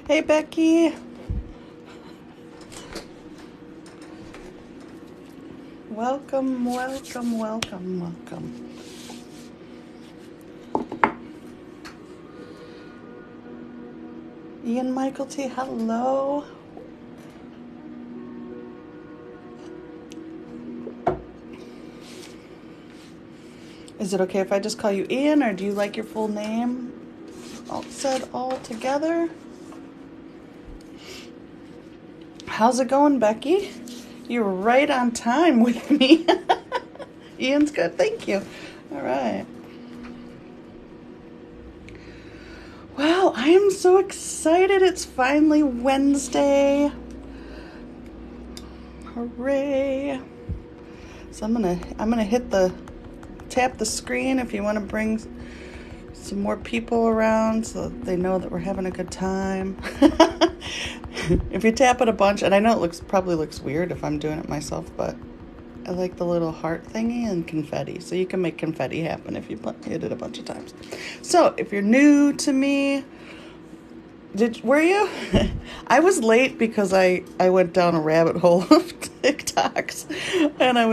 Hey, Becky. Welcome, welcome, welcome, welcome. Ian Michael T, hello. Is it okay if I just call you Ian, or do you like your full name all said all together? How's it going, Becky? You're right on time with me. Ian's good, thank you. All right. Wow, I am so excited. It's finally Wednesday. Hooray. So I'm gonna tap the screen if you want to bring some more people around so that they know that we're having a good time. If you tap it a bunch, and I know it probably looks weird if I'm doing it myself, but I like the little heart thingy and confetti. So you can make confetti happen if you hit it a bunch of times. So if you're new to me, were you? I was late because I went down a rabbit hole of TikToks, and I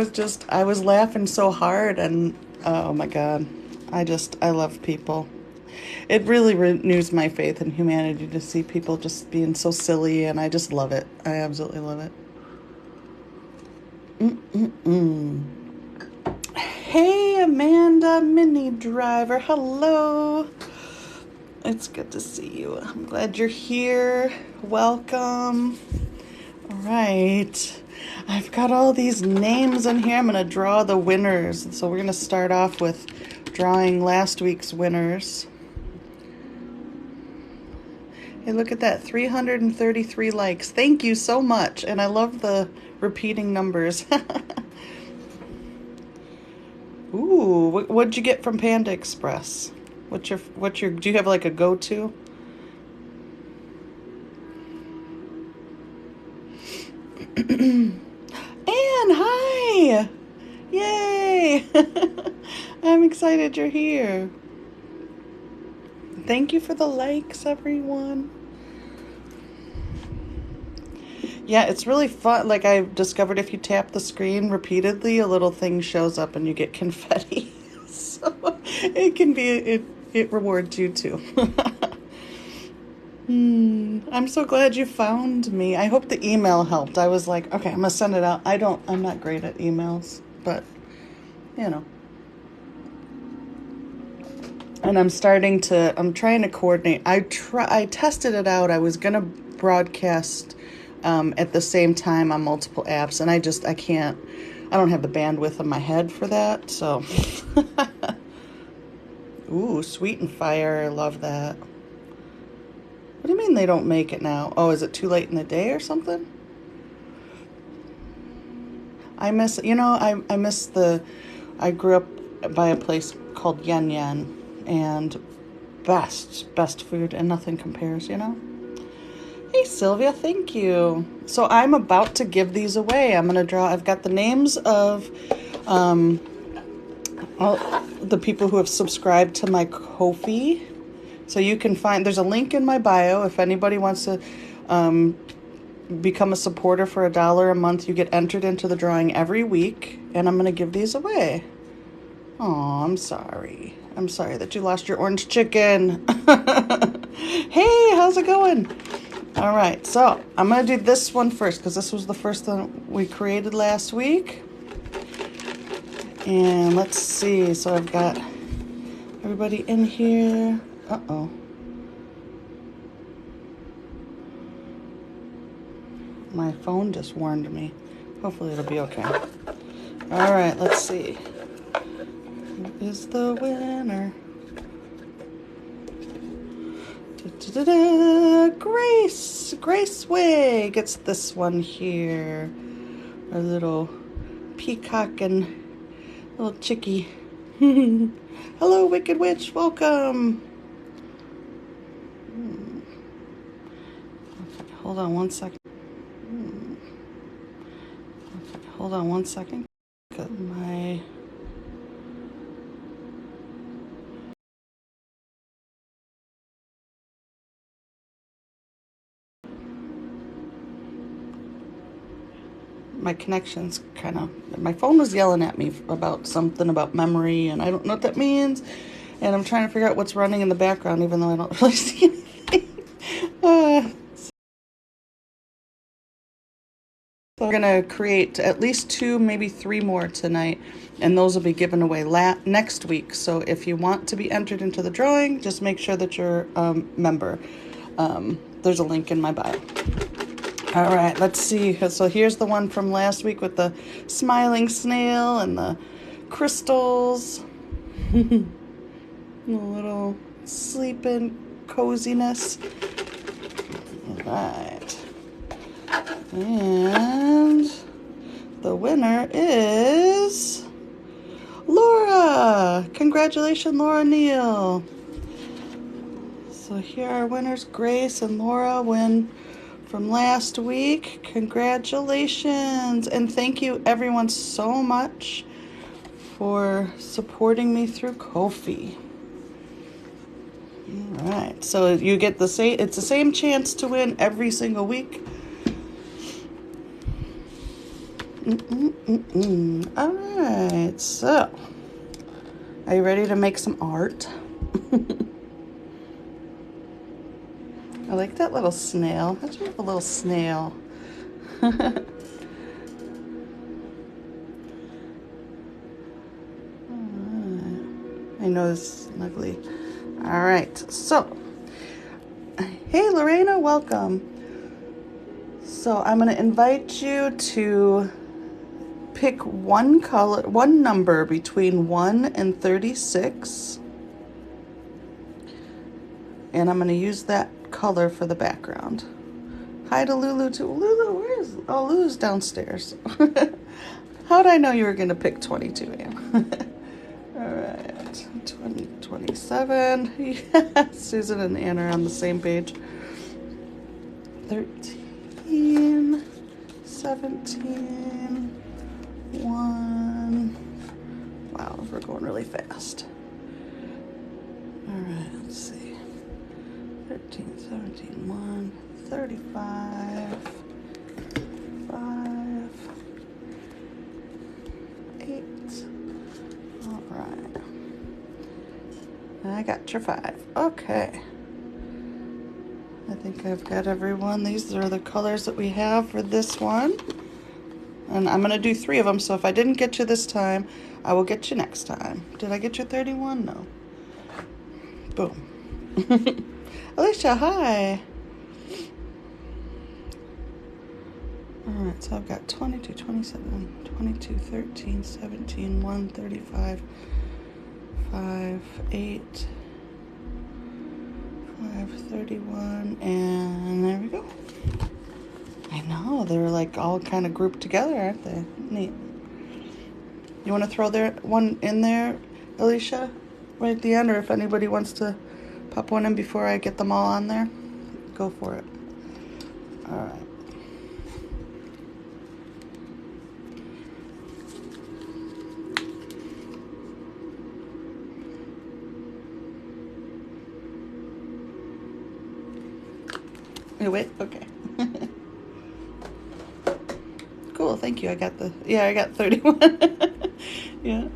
was laughing so hard, and oh my God, I love people. It really renews my faith in humanity to see people just being so silly, and I just love it. I absolutely love it. Hey, Amanda, Mini Driver, hello. It's good to see you. I'm glad you're here. Welcome. All right. I've got all these names in here. I'm going to draw the winners. So we're going to start off with drawing last week's winners. Hey, look at that, 333 likes. Thank you so much. And I love the repeating numbers. Ooh, what'd you get from Panda Express? Do you have like a go-to? Anne, hi! Yay! I'm excited you're here. Thank you for the likes, everyone. Yeah, it's really fun. Like, I've discovered if you tap the screen repeatedly, a little thing shows up and you get confetti. So it rewards you too. I'm so glad you found me. I hope the email helped. I was like, okay, I'm gonna send it out. I'm not great at emails, but you know. And I'm trying to coordinate. I tested it out. I was gonna broadcast at the same time on multiple apps, and I can't. I don't have the bandwidth in my head for that. So, ooh, Sweet and Fire. I love that. What do you mean they don't make it now? Oh, is it too late in the day or something? I miss I grew up by a place called Yan Yan, and best food, and nothing compares, you know? Hey, Sylvia, thank you. So I'm about to give these away. I've got the names of all the people who have subscribed to my Ko-fi. So there's a link in my bio if anybody wants to become a supporter for $1 a month. You get entered into the drawing every week, and I'm going to give these away. Oh, I'm sorry. I'm sorry that you lost your orange chicken. Hey, how's it going? All right, so I'm going to do this one first because this was the first one we created last week. And let's see. So I've got everybody in here. Uh-oh. My phone just warned me. Hopefully it'll be okay. All right, let's see. Who is the winner? Da-da-da-da. Grace Way gets this one here. Our little peacock and little chickie. Hello, Wicked Witch. Welcome. Okay, hold on one second. Okay, hold on one second. Got my my connection's kind of, my phone was yelling at me about something about memory, and I don't know what that means. And I'm trying to figure out what's running in the background, even though I don't really see anything. So we're going to create at least 2, maybe 3 more tonight, and those will be given away next week. So if you want to be entered into the drawing, just make sure that you're a member. There's a link in my bio. All right, let's see. So here's the one from last week with the smiling snail and the crystals. A little sleeping coziness. All right. And the winner is Laura. Congratulations, Laura Neal. So here are our winners. Grace and Laura win from last week. Congratulations. And thank you everyone so much for supporting me through Ko-fi. All right. So you get the same, it's the same chance to win every single week. All right, so are you ready to make some art? I like that little snail. How'd you have a little snail? I know this is ugly. All right, so hey Lorena, welcome. So I'm going to invite you to pick one color, one number between 1 and 36. And I'm going to use that color for the background. Hi to Lulu too. Lulu, where is, oh, Lulu's downstairs. How'd I know you were going to pick 22, Ann? All right, 27. Yeah, Susan and Ann are on the same page. 13, 17. 1. Wow, we're going really fast. All right, let's see. 13, 17, 1, 35, 5, 8. All right. I got your 5. Okay. I think I've got everyone. These are the colors that we have for this one. And I'm going to do 3 of them, so if I didn't get you this time, I will get you next time. Did I get you 31? No. Boom. Alicia, hi. All right, so I've got 22, 27, 22, 13, 17, 1, 35, 5, 8, 5, 31, and there we go. I know, they're like all kind of grouped together, aren't they? Neat. You want to throw one in there, Alicia, right at the end, or if anybody wants to pop one in before I get them all on there, go for it. All right. You wait? Okay. Cool, thank you. I got 31. Yeah.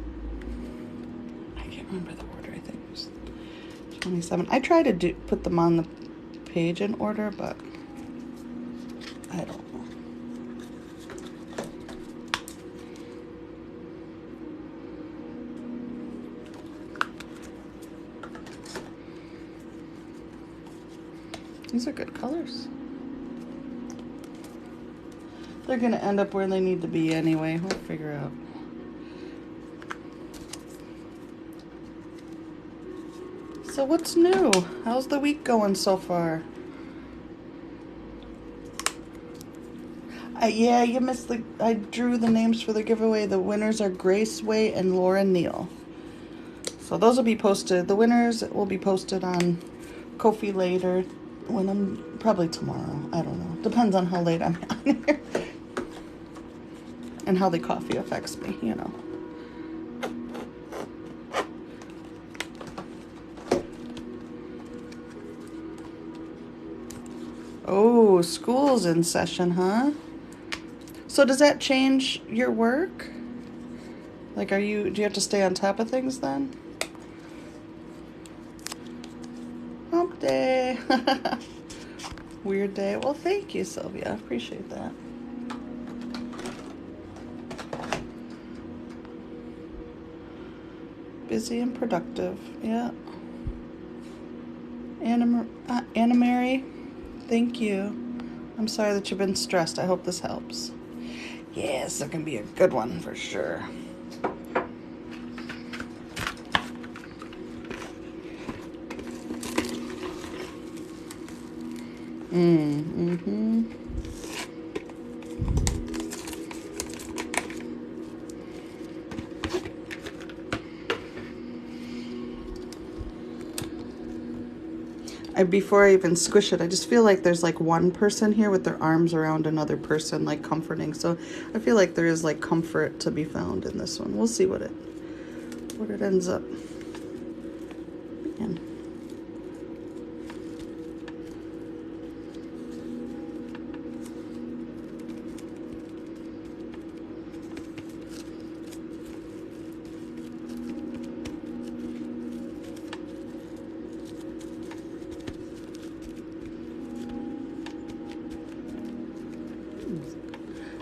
I can't remember the order. I think it was 27. I try to put them on the page in order, but I don't know. These are good colors. They're going to end up where they need to be anyway. We'll figure out. So what's new? How's the week going so far? Yeah, you missed I drew the names for the giveaway. The winners are Grace Way and Laura Neal. So those will be posted. The winners will be posted on Ko-fi later. When I'm probably tomorrow. I don't know. Depends on how late I'm on here. And how the coffee affects me, you know. Oh, school's in session, huh? So does that change your work? Like, do you have to stay on top of things then? Hump day. Weird day. Well, thank you, Sylvia. I appreciate that. Busy and productive. Yeah. Anna Mary, thank you. I'm sorry that you've been stressed. I hope this helps. Yes, it can be a good one for sure. Mm-hmm. Before I even squish it, I just feel like there's like one person here with their arms around another person, like comforting. So I feel like there is like comfort to be found in this one. We'll see what it ends up being.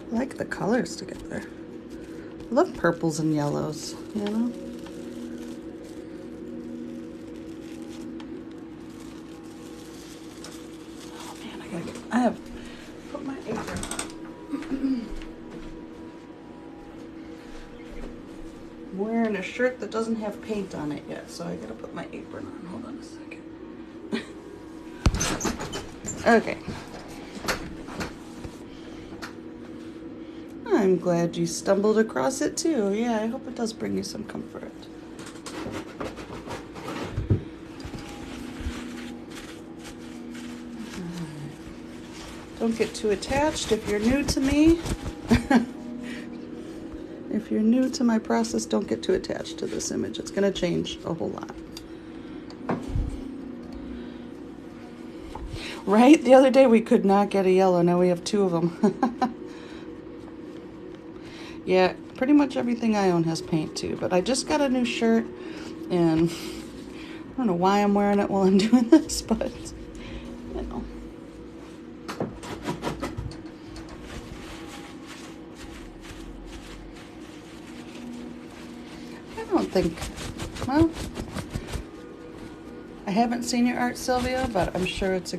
I like the colors together. I love purples and yellows, you know? Oh man, I have put my apron on. I'm wearing a shirt that doesn't have paint on it yet, so I gotta put my apron on. Hold on a second. Okay. I'm glad you stumbled across it too. Yeah, I hope it does bring you some comfort. Don't get too attached if you're new to me. If you're new to my process, don't get too attached to this image. It's going to change a whole lot. Right? The other day we could not get a yellow. Now we have two of them. Yeah, pretty much everything I own has paint too, but I just got a new shirt and I don't know why I'm wearing it while I'm doing this, but you know. I don't think, well, I haven't seen your art, Sylvia, but I'm sure it's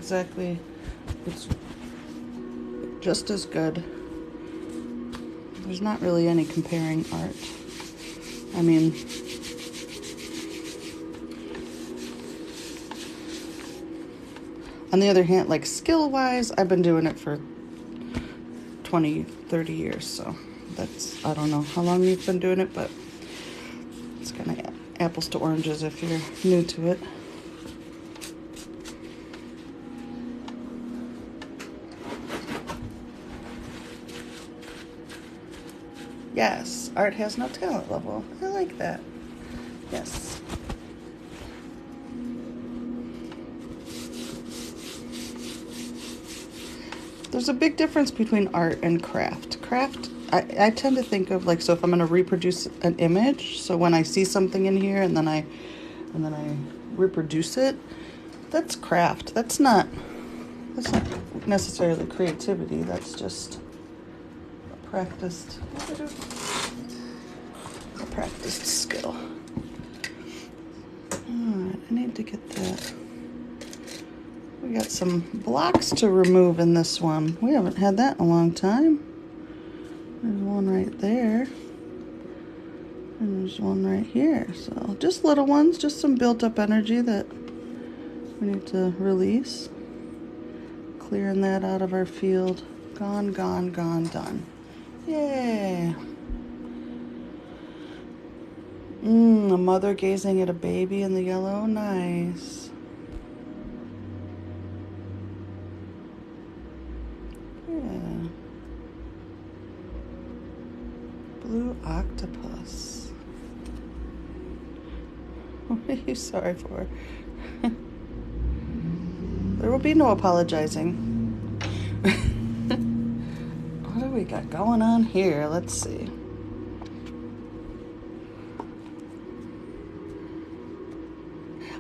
just as good. There's not really any comparing art. I mean, on the other hand, like skill-wise, I've been doing it for 20, 30 years, so that's, I don't know how long you've been doing it, but it's kind of apples to oranges if you're new to it. Yes, art has no talent level. I like that. Yes. There's a big difference between art and craft. Craft, I tend to think of like, so if I'm going to reproduce an image, so when I see something in here and then I reproduce it, that's craft. That's not necessarily creativity. That's just a practiced skill. Alright, I need to get that. We got some blocks to remove in this one. We haven't had that in a long time. There's one right there. And there's one right here. So just little ones, just some built up energy that we need to release. Clearing that out of our field. Gone, gone, gone, done. Yay. A mother gazing at a baby in the yellow. Nice. Yeah. Blue octopus. What are you sorry for? There will be no apologizing. do we got going on here? Let's see.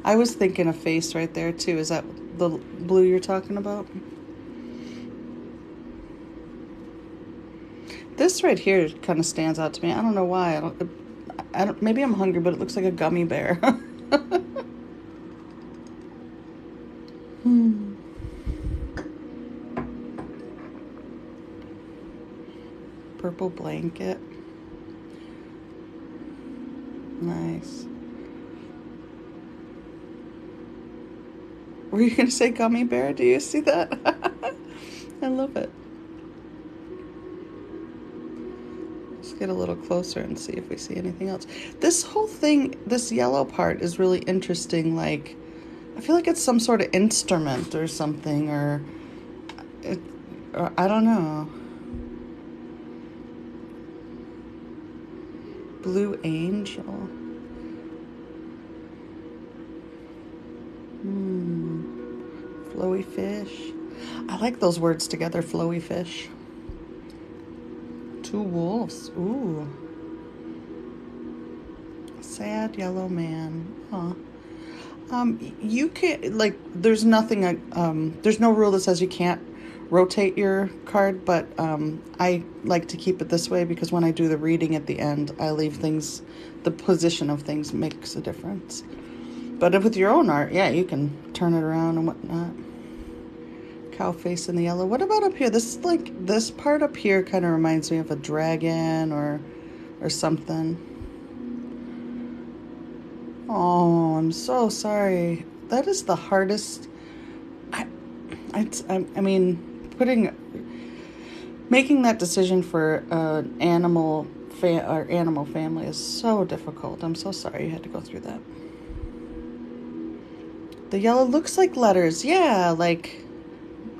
I was thinking a face right there too. Is that the blue you're talking about? This right here kind of stands out to me. I don't know why. I don't. Maybe I'm hungry, but it looks like a gummy bear. Purple blanket. Nice. Were you going to say gummy bear? Do you see that? I love it. Let's get a little closer and see if we see anything else. This whole thing, this yellow part is really interesting. Like, I feel like it's some sort of instrument or something, or I don't know. Blue angel. Flowy fish. I like those words together, flowy fish. Two wolves. Ooh. Sad yellow man. Huh. You can't, like, there's nothing, there's no rule that says you can't rotate your card, but I like to keep it this way because when I do the reading at the end, I leave things, the position of things makes a difference. But with your own art, yeah, you can turn it around and whatnot. Cow face in the yellow. What about up here? This is like, this part up here kind of reminds me of a dragon or something. Oh, I'm so sorry. That is the hardest. I mean, making that decision for an animal family is so difficult. I'm so sorry you had to go through that. The yellow looks like letters. Yeah, like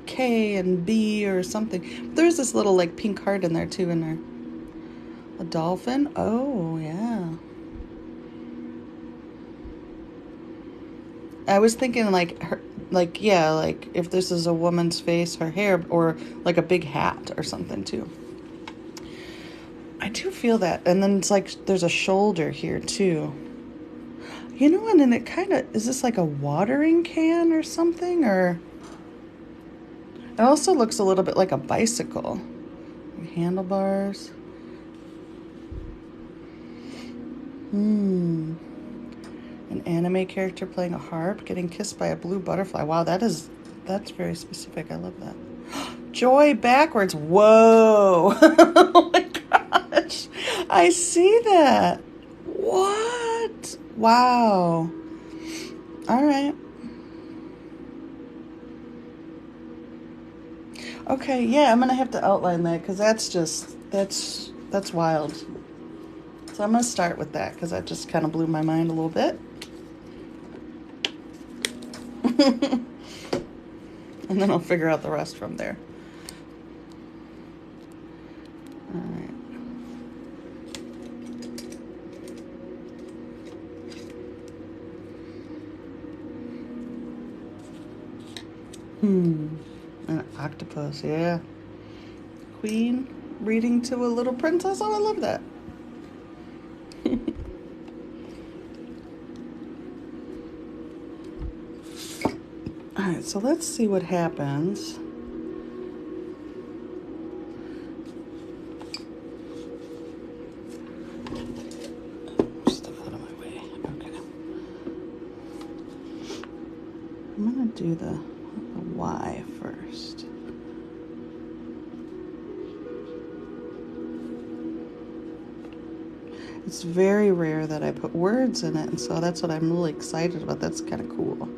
K and B or something. There's this little like pink heart in there too in there. A dolphin? Oh, yeah. I was thinking like her, like, yeah, like if this is a woman's face, her hair, or like a big hat or something too. I do feel that. And then it's like there's a shoulder here too. You know, and then it kind of, is this like a watering can or something? Or it also looks a little bit like a bicycle. Handlebars. An anime character playing a harp, getting kissed by a blue butterfly. Wow, that's very specific. I love that. Joy backwards. Whoa. Oh my gosh. I see that. What? Wow. All right. Okay, yeah, I'm going to have to outline that because that's wild. So I'm going to start with that because that just kind of blew my mind a little bit. And then I'll figure out the rest from there. All right. An octopus, yeah. Queen reading to a little princess. Oh, I love that. All right, so let's see what happens. Stuff out of my way. Okay. I'm gonna do the Y first. It's very rare that I put words in it, and so that's what I'm really excited about. That's kind of cool.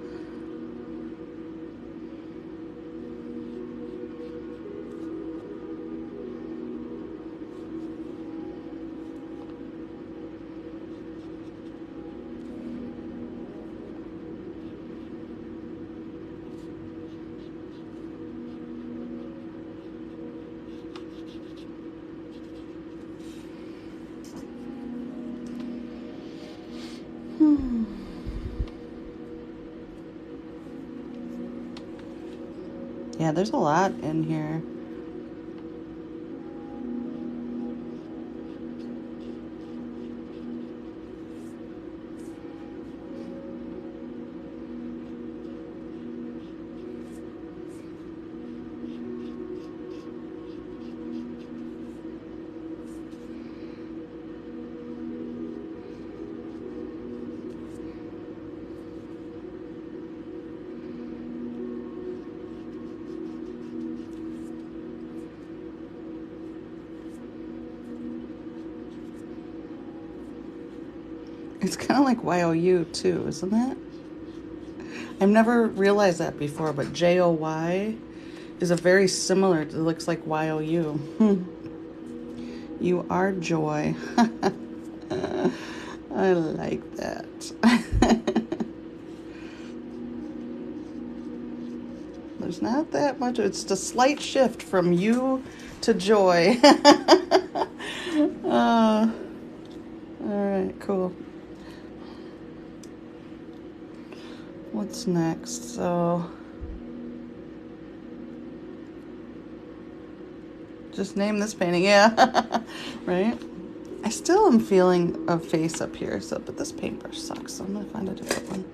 Yeah, there's a lot in here. It's kind of like YOU too, isn't it? I've never realized that before, but JOY is a very similar, it looks like YOU. You are joy. I like that. There's not that much. It's a slight shift from you to joy. All right, cool. What's next? So, just name this painting. Yeah, right? I still am feeling a face up here, so but this paintbrush sucks, so I'm gonna find a different one.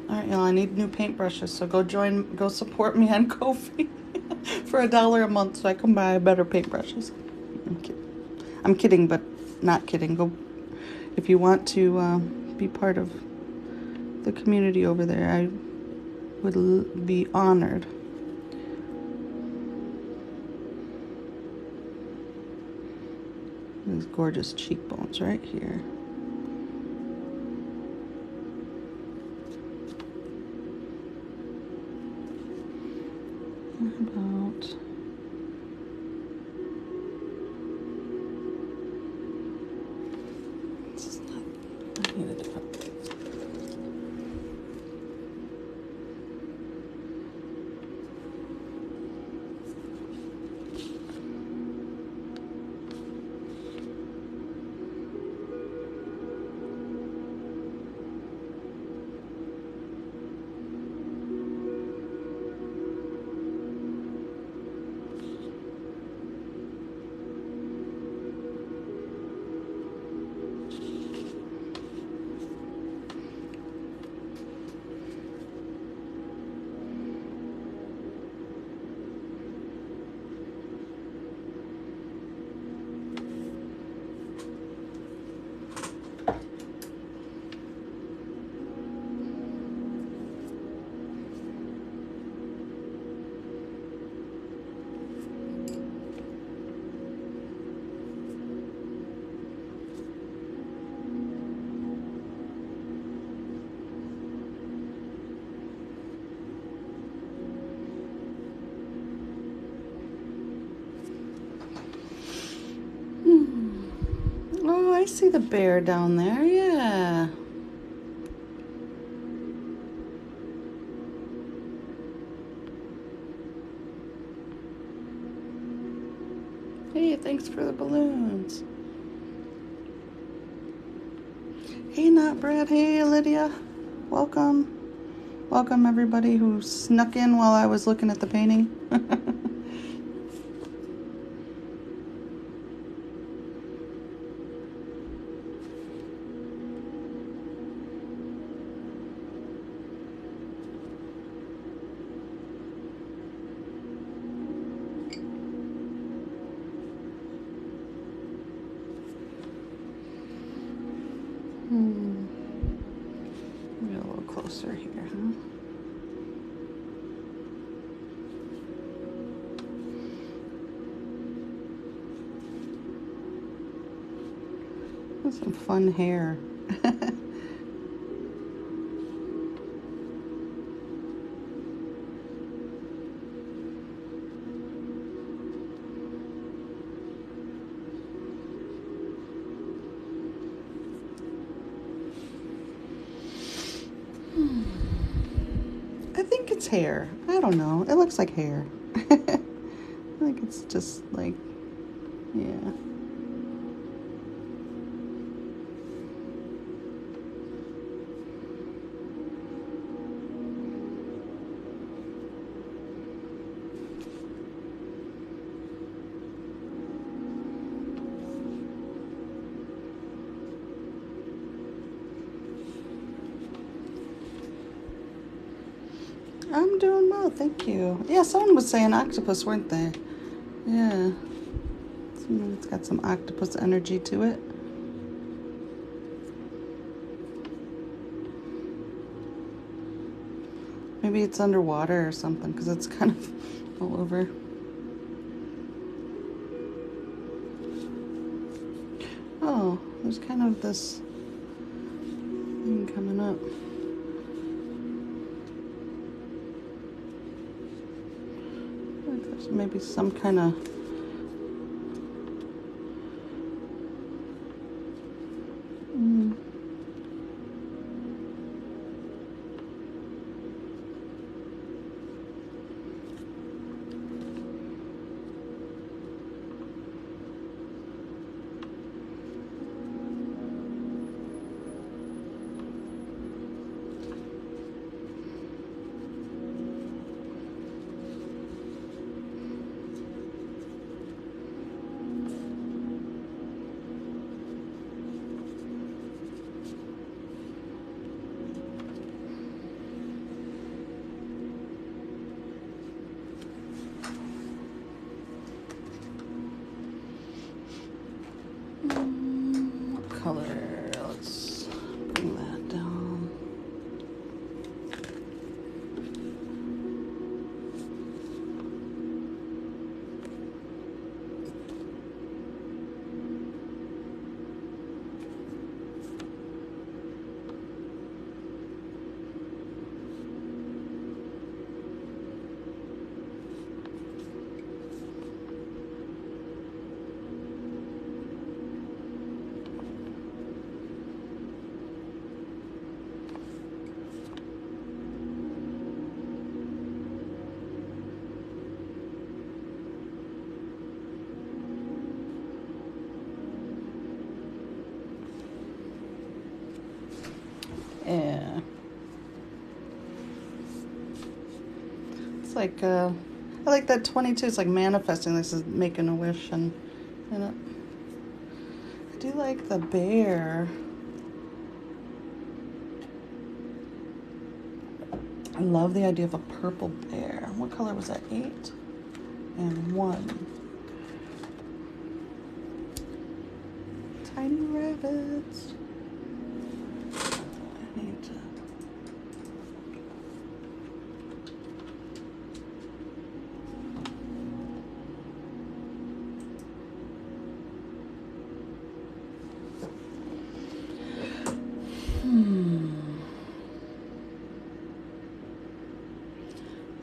All right, y'all, I need new paintbrushes, so go support me on Ko-fi for $1 a month so I can buy better paintbrushes. I'm kidding, but not kidding. Go if you want to be part of the community over there. I would be honored. These gorgeous cheekbones right here. About this is not, I need a different. Oh, I see the bear down there. Yeah. Hey, thanks for the balloons. Hey, Not Brad. Hey, Lydia. Welcome. Welcome, everybody who snuck in while I was looking at the painting. Get a little closer here, huh? That's some fun hair. I think it's hair. I don't know. It looks like hair. I think it's just like, yeah. I'm doing well, thank you. Yeah, someone was saying octopus, weren't they? Yeah. It's got some octopus energy to it. Maybe it's underwater or something, because it's kind of all over. there's kind of this thing coming up. Like there's maybe some kind of color. Let's bring that down. Yeah. It's like, I like that 22. It's like manifesting. This is making a wish, and I do like the bear. I love the idea of a purple bear. What color was that? 8 and 1. Tiny rabbits. I need to.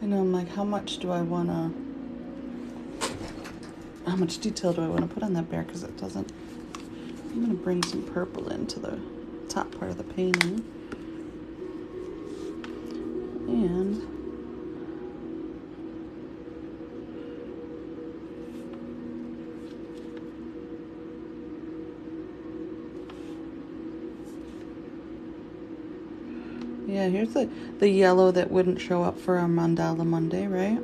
I know, I'm like, how much detail do I want to put on that bear? Because it doesn't. I'm going to bring some purple into the top part of the painting. And yeah, here's the yellow that wouldn't show up for our Mandala Monday, right?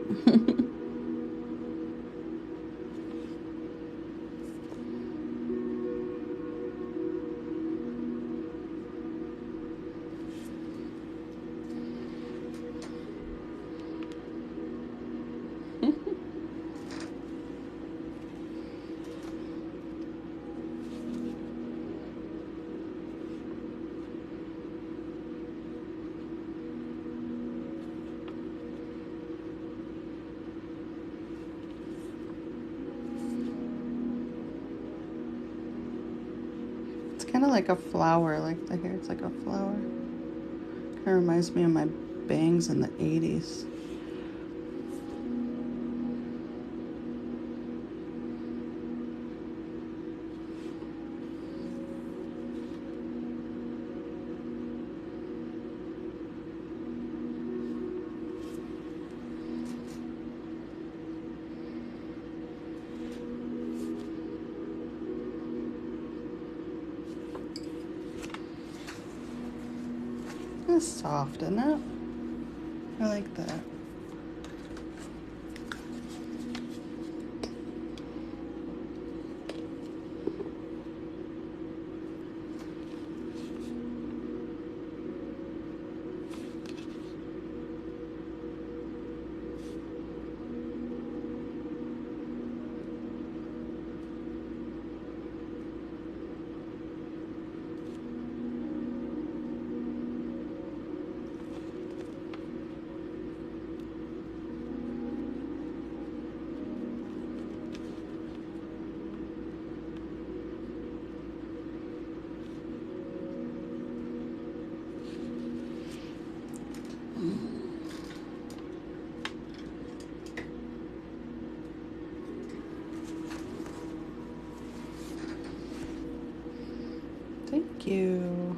Kind of like a flower, like the hair, it's like a flower. Kind of reminds me of my bangs in the 80s. It's soft, isn't it? I like that. Thank you.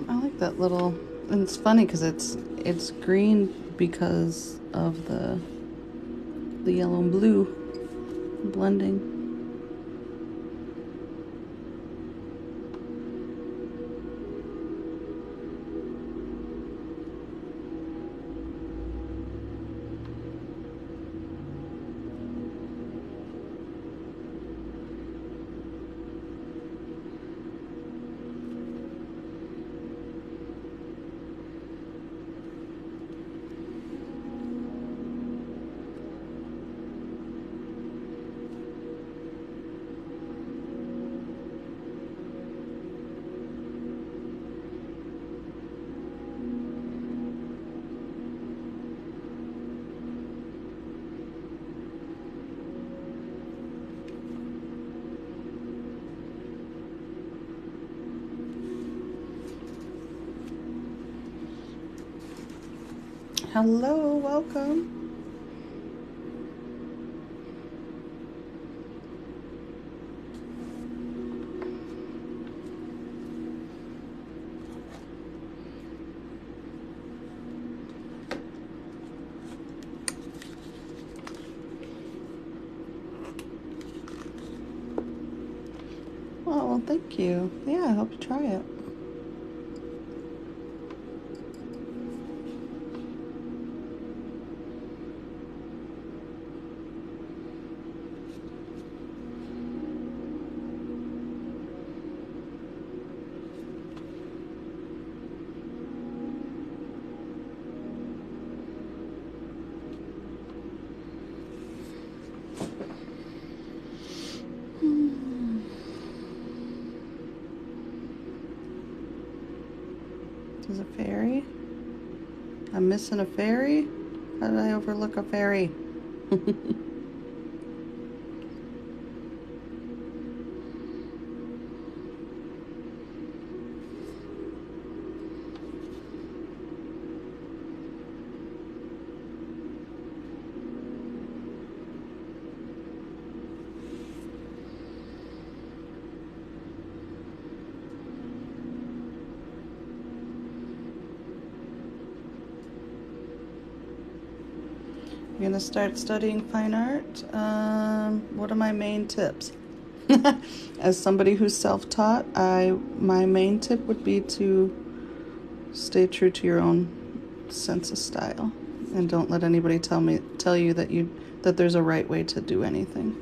I like that little, and it's funny because it's green because of the yellow and blue blending. Hello, welcome. Oh, well, thank you. Yeah, I hope you try it. There's a fairy. I'm missing a fairy? How did I overlook a fairy? You're gonna start studying fine art. What are my main tips? As somebody who's self-taught, my main tip would be to stay true to your own sense of style, and don't let anybody tell you that there's a right way to do anything.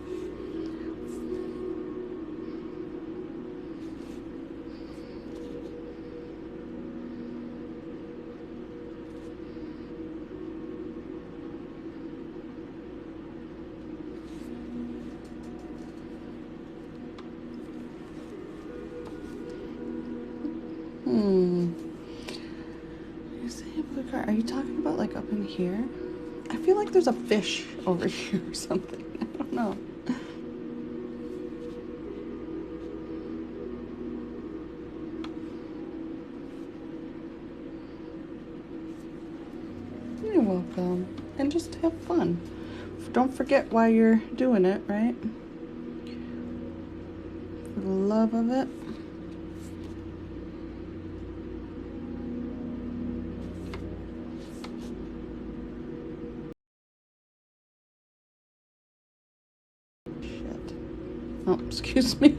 Are you talking about like up in here? I feel like there's a fish over here or something. I don't know. You're welcome. And just have fun. Don't forget why you're doing it, right? For the love of it. Shit. Oh, excuse me.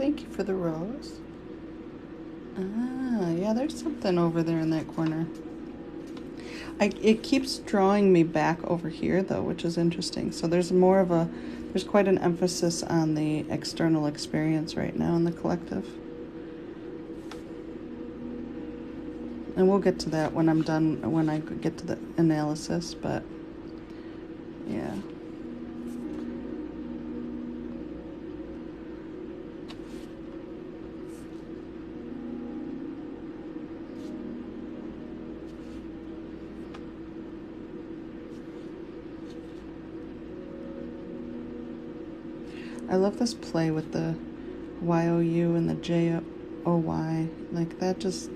Thank you for the rose. Ah, yeah, there's something over there in that corner. It keeps drawing me back over here, though, which is interesting. So there's quite an emphasis on the external experience right now in the collective. And we'll get to that when I'm done, when I get to the analysis, but yeah. I love this play with the Y-O-U and the J-O-Y. Like, that just,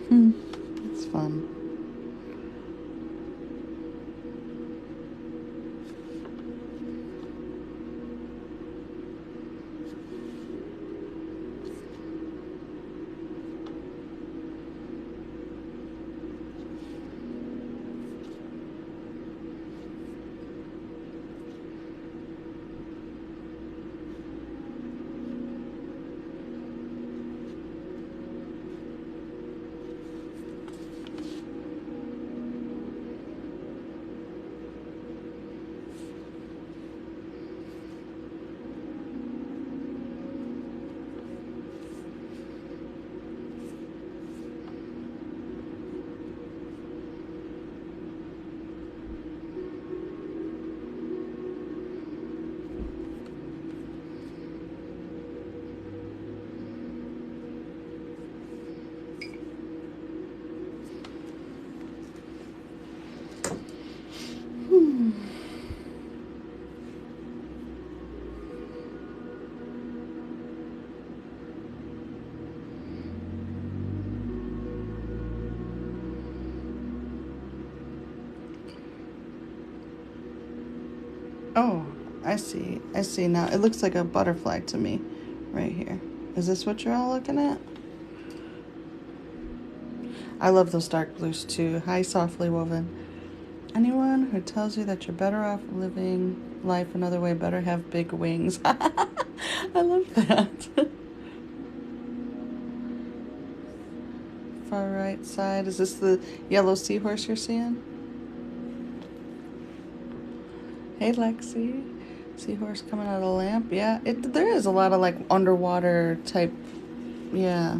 it's fun. Oh, I see. I see now. It looks like a butterfly to me right here. Is this what you're all looking at? I love those dark blues too. Hi, softly woven. Anyone who tells you that you're better off living life another way better have big wings. I love that. Far right side. Is this the yellow seahorse you're seeing? Hey, Lexi. Seahorse coming out of the lamp. Yeah, there is a lot of like underwater type. Yeah.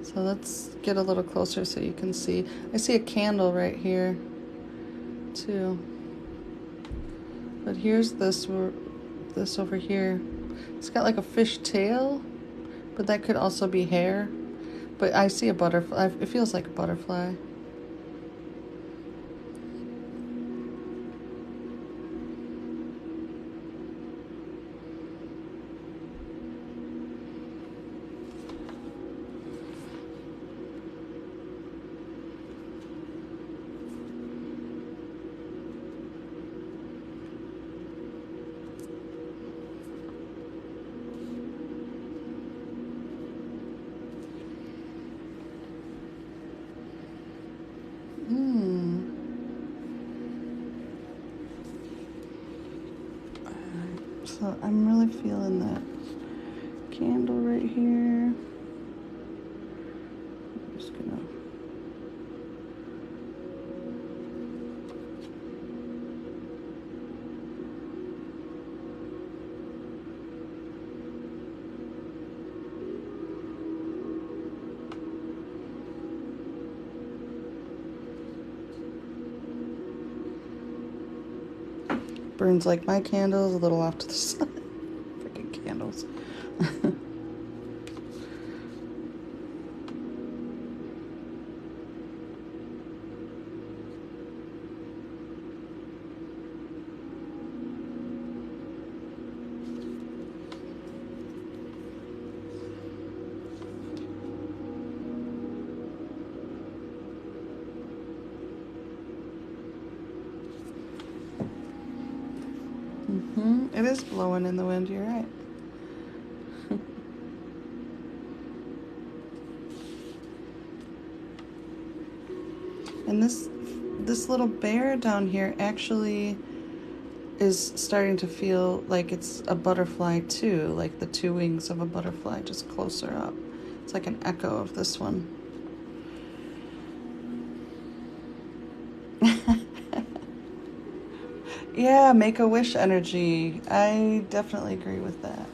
So let's get a little closer so you can see. I see a candle right here too. But here's this over here. It's got like a fish tail, but that could also be hair. But I see a butterfly. It feels like a butterfly. So I'm really feeling that candle right here. I'm just gonna. Burns like my candles, a little off to the side. Freaking candles. It is blowing in the wind, you're right. And this little bear down here actually is starting to feel like it's a butterfly too, like the two wings of a butterfly, just closer up. It's like an echo of this one. Yeah, Make-A-Wish energy. I definitely agree with that.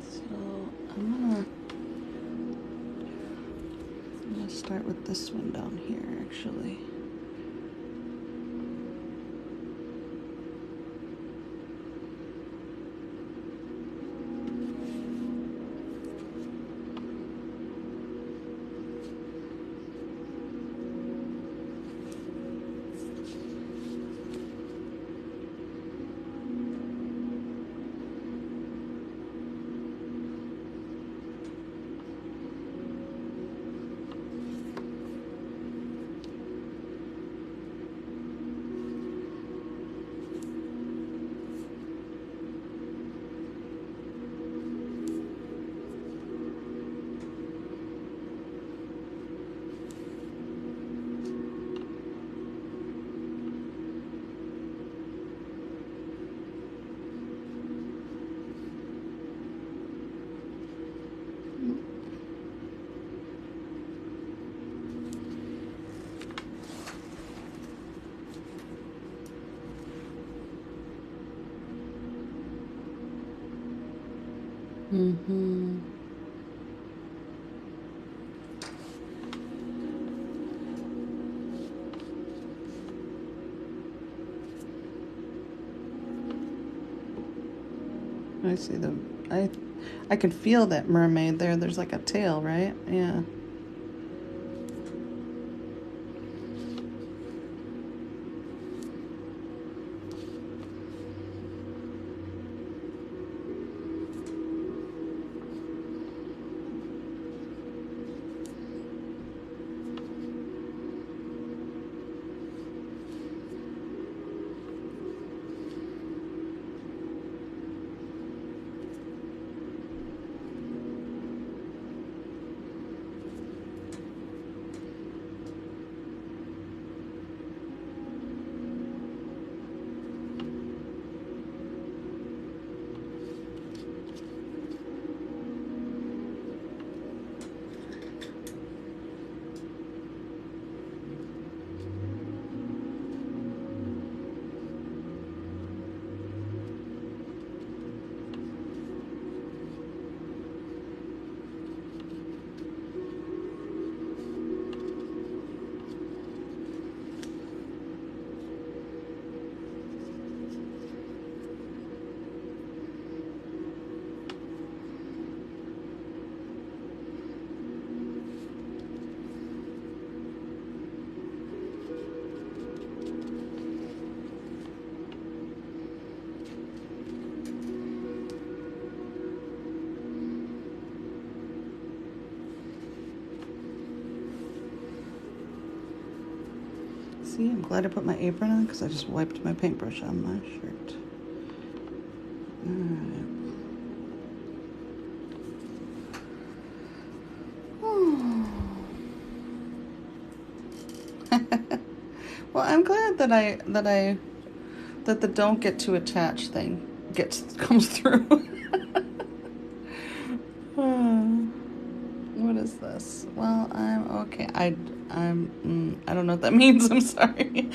So I'm gonna start with this one down here, actually. Mm-hmm. I see I can feel that mermaid there. There's like a tail, right? Yeah. See, I'm glad I put my apron on because I just wiped my paintbrush on my shirt. Alright. Well, I'm glad that the don't get too attached thing comes through. What is this? Well, I'm okay. I don't know what that means. I'm sorry.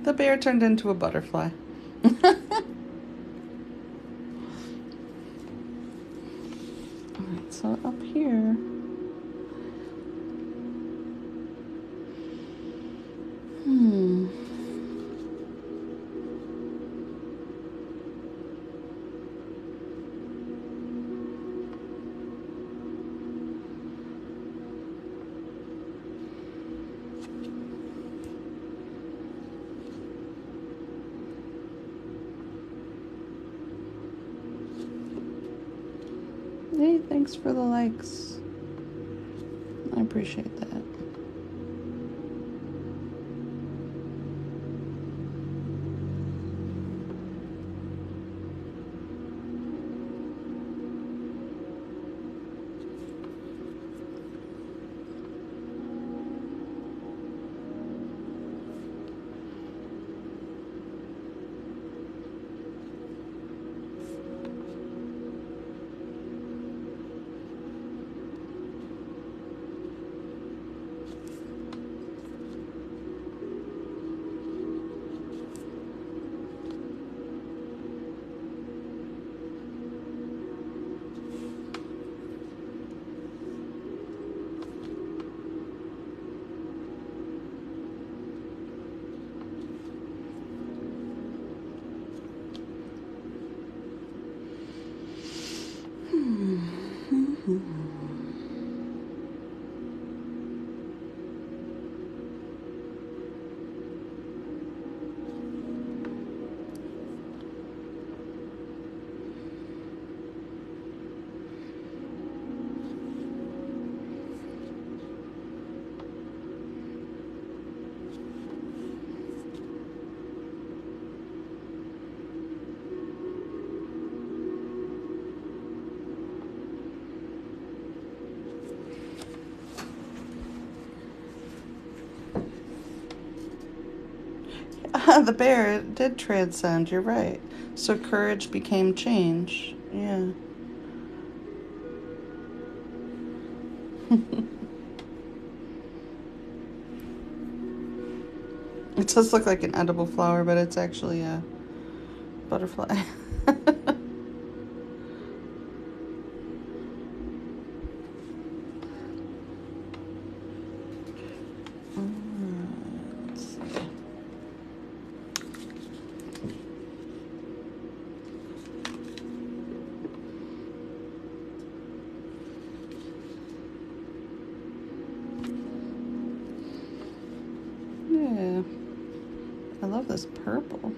The bear turned into a butterfly. Alright, so up here. Hey, thanks for the likes. I appreciate that. The bear did transcend, you're right. So courage became change. Yeah. It does look like an edible flower, but it's actually a butterfly. Let's see. Yeah. I love this purple.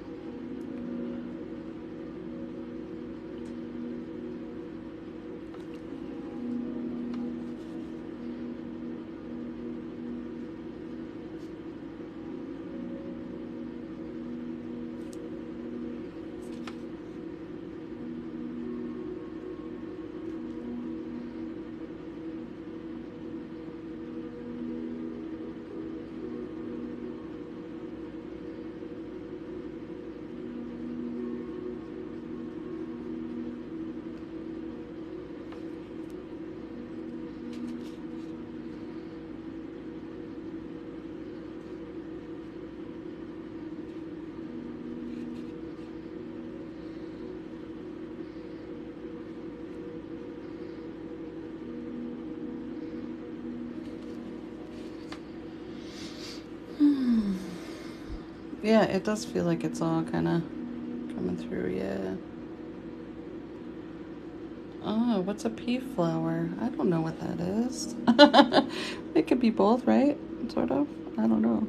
Yeah, it does feel like it's all kind of coming through, yeah. Oh, what's a pea flower? I don't know what that is. It could be both, right? Sort of. I don't know.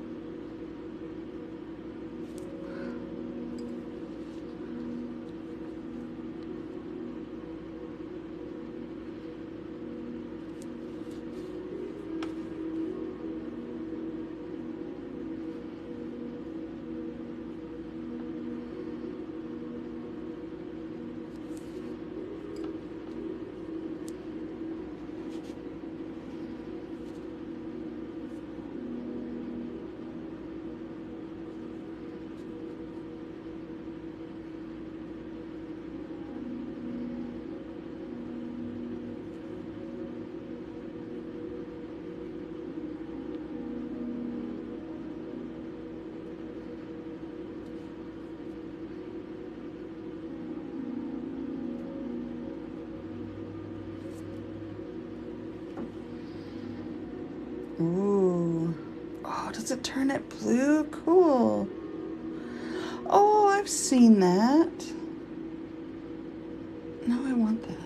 Ooh. Oh, does it turn it blue? Cool. Oh, I've seen that. No, I want that.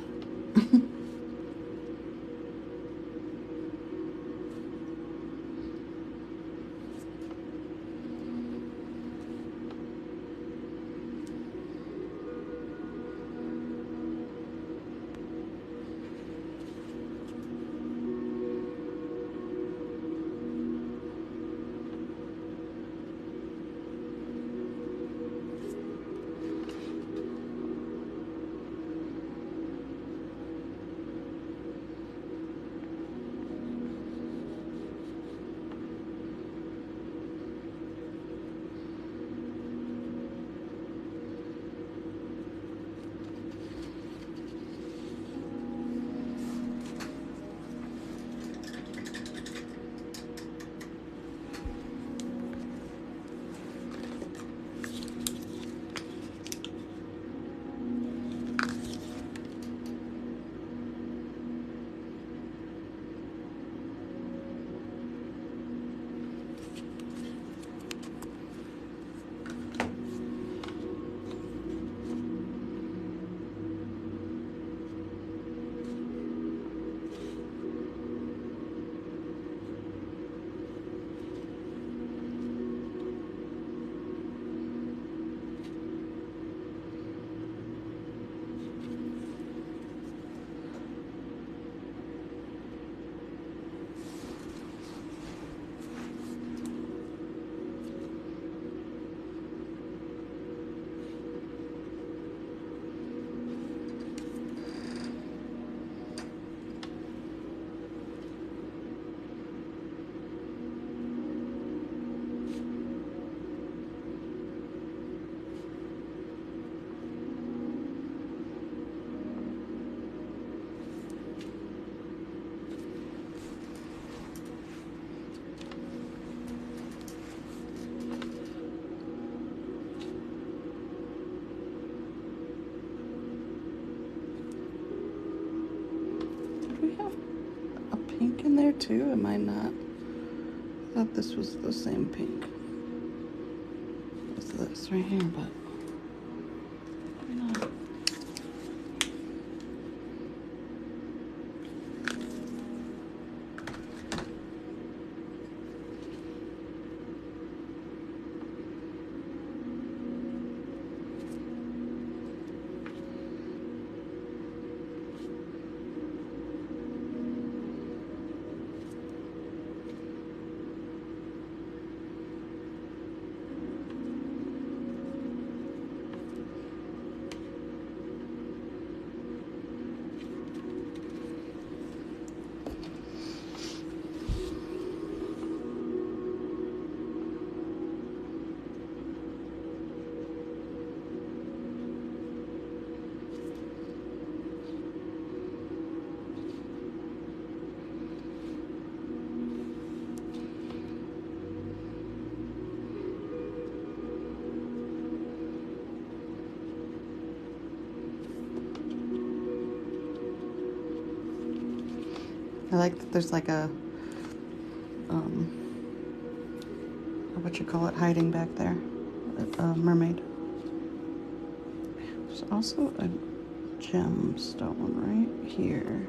pink in there too? Am I not? I thought this was the same pink as this right here, but maybe not. I like that there's like a, what you call it, hiding back there, a mermaid. There's also a gemstone right here.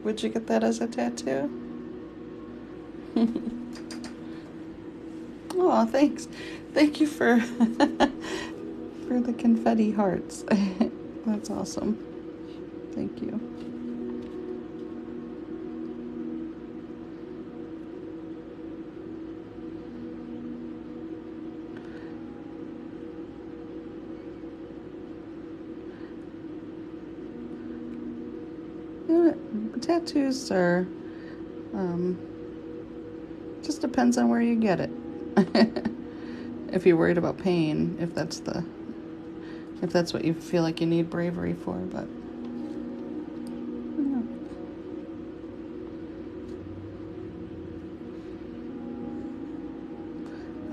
Would you get that as a tattoo? Oh, thanks. Thank you for for the confetti hearts. That's awesome. Thank you. Tattoos are, just depends on where you get it. If you're worried about pain, if that's what you feel like you need bravery for, but yeah.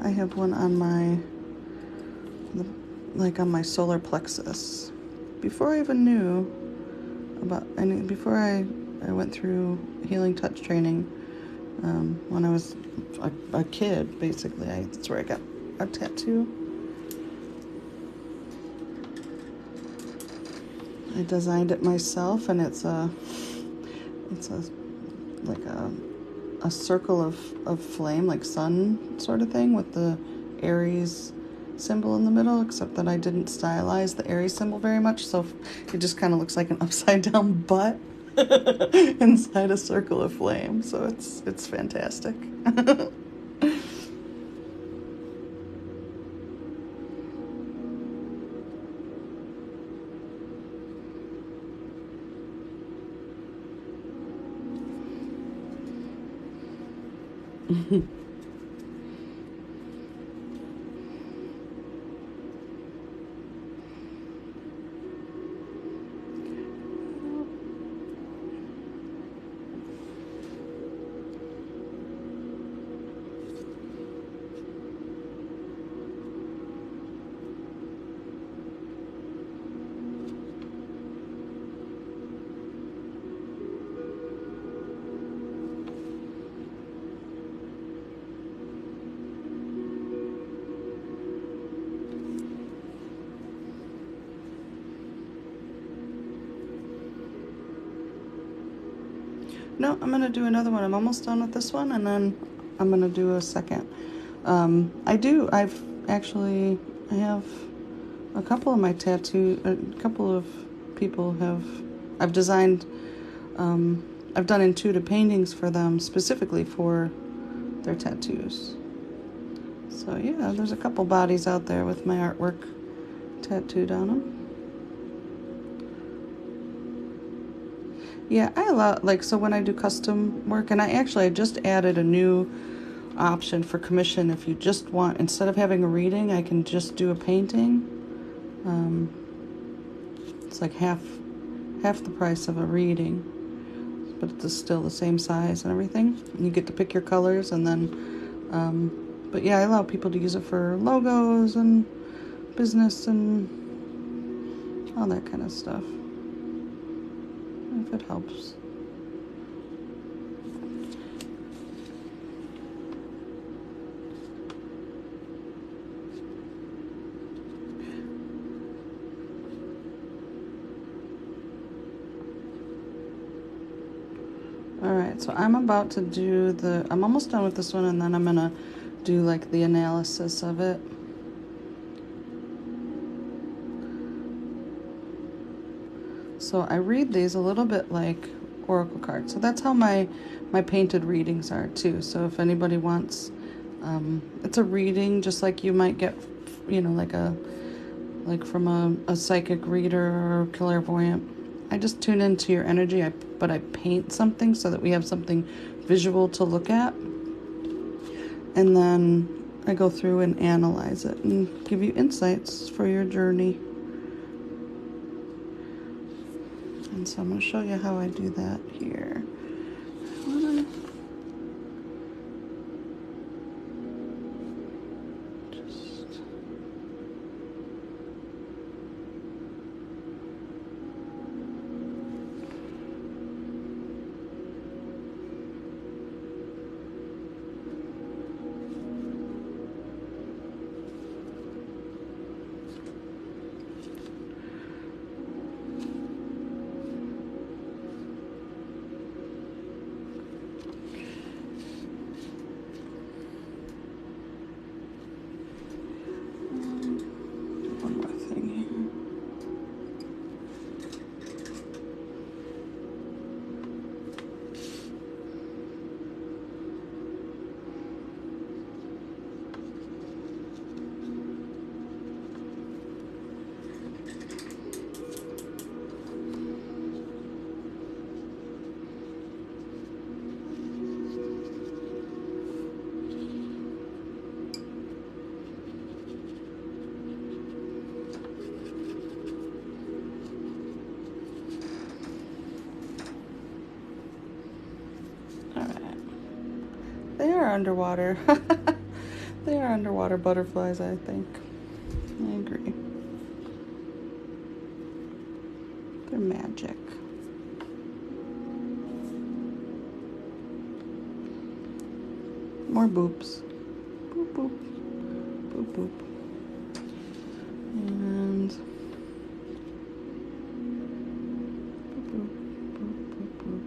I have one on my solar plexus. Before I even knew before I went through healing touch training, when I was a kid, basically, that's where I got a tattoo. I designed it myself, and it's a circle of flame, like sun sort of thing, with the Aries symbol in the middle, except that I didn't stylize the Aries symbol very much, so it just kind of looks like an upside down butt inside a circle of flame. So it's fantastic. No, I'm going to do another one. I'm almost done with this one, and then I'm going to do a second. I have a couple of my a couple of people I've designed, I've done intuitive paintings for them specifically for their tattoos. So yeah, there's a couple bodies out there with my artwork tattooed on them. Yeah, I love, like, so when I do custom work, and I just added a new option for commission. If you just want, instead of having a reading, I can just do a painting. It's like half the price of a reading, but it's still the same size and everything. And you get to pick your colors, and then, but yeah, I allow people to use it for logos and business and all that kind of stuff, if it helps. Alright, so I'm about to do I'm almost done with this one, and then I'm gonna do like the analysis of it. So I read these a little bit like oracle cards. So that's how my painted readings are too. So if anybody wants, it's a reading just like you might get, like from a psychic reader or clairvoyant. I just tune into your energy, but I paint something so that we have something visual to look at. And then I go through and analyze it and give you insights for your journey. And so I'm going to show you how I do that here. They are underwater. They are underwater butterflies, I think. I agree. They're magic. More boops. Boop, boop. Boop, boop. And boop, boop, boop, boop, boop.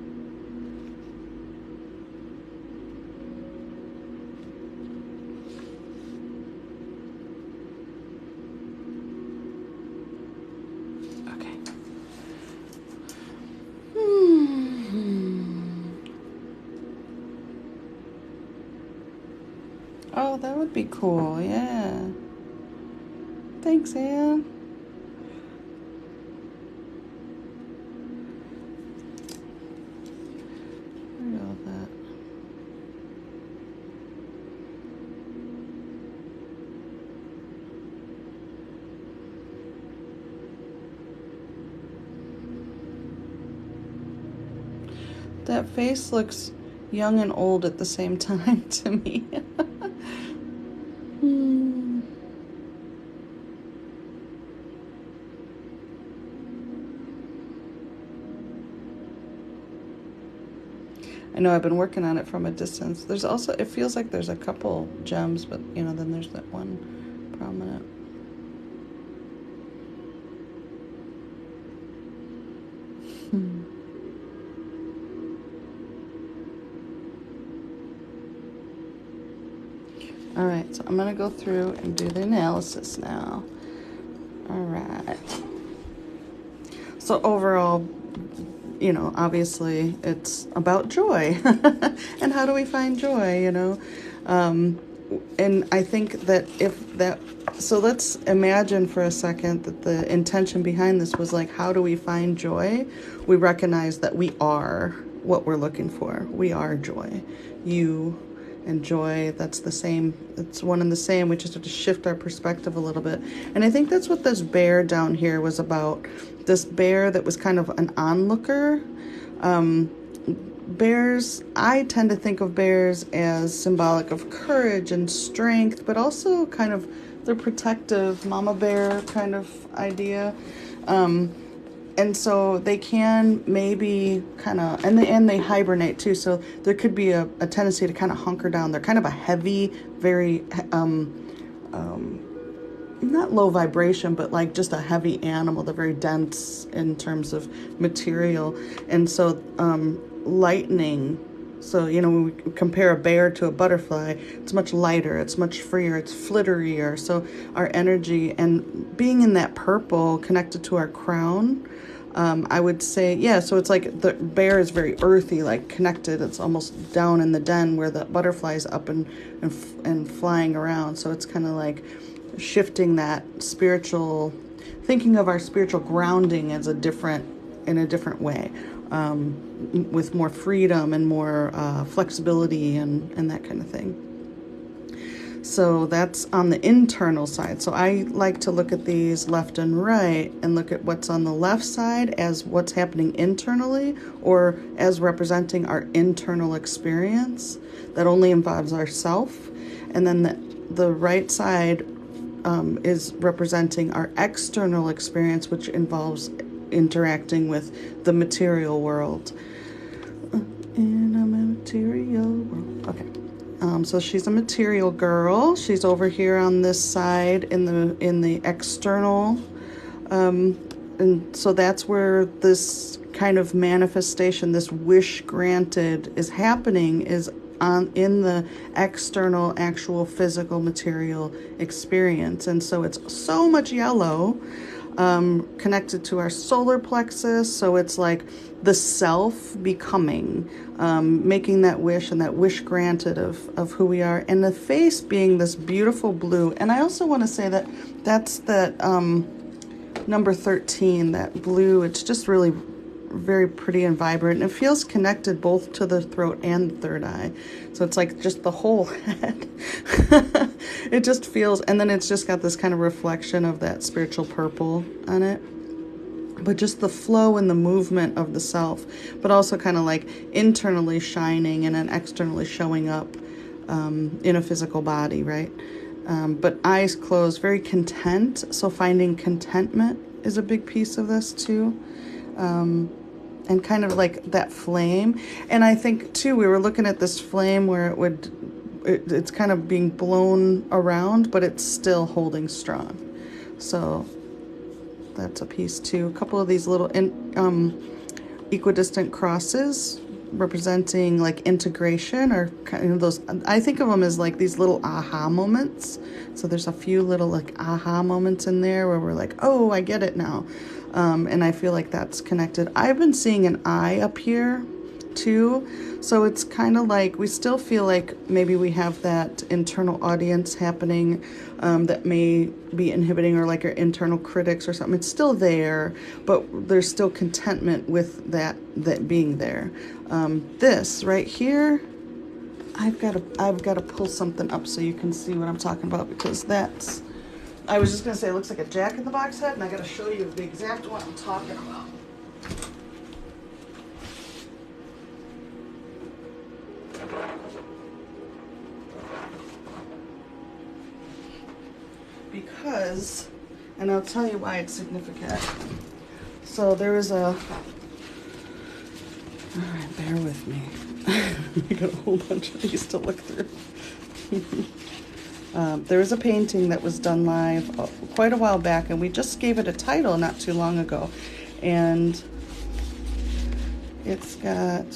Oh, that would be cool, yeah. Thanks, Anne. Look at all that. That face looks young and old at the same time to me. I know I've been working on it from a distance. There's also, it feels like there's a couple gems, but then there's that one prominent. All right, so I'm gonna go through and do the analysis now. All right. So overall, obviously it's about joy. And how do we find joy, and I think that if that So let's imagine for a second that the intention behind this was like, how do we find joy? We recognize that we are what we're looking for. We are joy. You and joy, that's the same. It's one and the same. We just have to shift our perspective a little bit. And I think that's what this bear down here was about. This bear that was kind of an onlooker. Bears, I tend to think of bears as symbolic of courage and strength, but also kind of the protective mama bear kind of idea. And so they can maybe kind of, and they hibernate too. So there could be a tendency to kind of hunker down. They're kind of a heavy, very, not low vibration, but like just a heavy animal. They're very dense in terms of material. And so, lightning. So, when we compare a bear to a butterfly, it's much lighter, it's much freer, it's flitterier. So our energy and being in that purple connected to our crown, I would say, yeah, so it's like the bear is very earthy, like connected. It's almost down in the den where the butterfly's up and flying around. So it's kind of like shifting that spiritual, thinking of our spiritual grounding as in a different way. With more freedom and more flexibility and that kind of thing. So that's on the internal side. So I like to look at these left and right and look at what's on the left side as what's happening internally or as representing our internal experience that only involves ourself. And then the right side is representing our external experience, which involves interacting with the material world. In a material world. Okay. So she's a material girl. She's over here on this side in the external. And so that's where this kind of manifestation, this wish granted is happening, is in the external, actual physical material experience. And so it's so much yellow. Connected to our solar plexus, so it's like the self becoming, making that wish and that wish granted of who we are, and the face being this beautiful blue. And I also want to say that's that number 13, that blue. It's just really very pretty and vibrant, and it feels connected both to the throat and the third eye. So it's like just the whole head. It just feels, and then it's just got this kind of reflection of that spiritual purple on it. But just the flow and the movement of the self, but also kind of like internally shining and then externally showing up in a physical body, right? But eyes closed, very content. So finding contentment is a big piece of this too. And kind of like that flame. And I think too, we were looking at this flame where it's kind of being blown around, but it's still holding strong. So that's a piece too. A couple of these little equidistant crosses representing like integration, or kind of those, I think of them as like these little aha moments. So there's a few little like aha moments in there where we're like, oh, I get it now. And I feel like that's connected. I've been seeing an eye up here too. So it's kind of like we still feel like maybe we have that internal audience happening that may be inhibiting, or like our internal critics or something. It's still there, but there's still contentment with that being there. This right here, I've got to pull something up so you can see what I'm talking about, because that's, I was just going to say it looks like a Jack-in-the-Box head, and I got to show you the exact one I'm talking about. Because, and I'll tell you why it's significant. So there is all right, bear with me. I got a whole bunch of these to look through. There was a painting that was done live quite a while back, and we just gave it a title not too long ago. And it's got,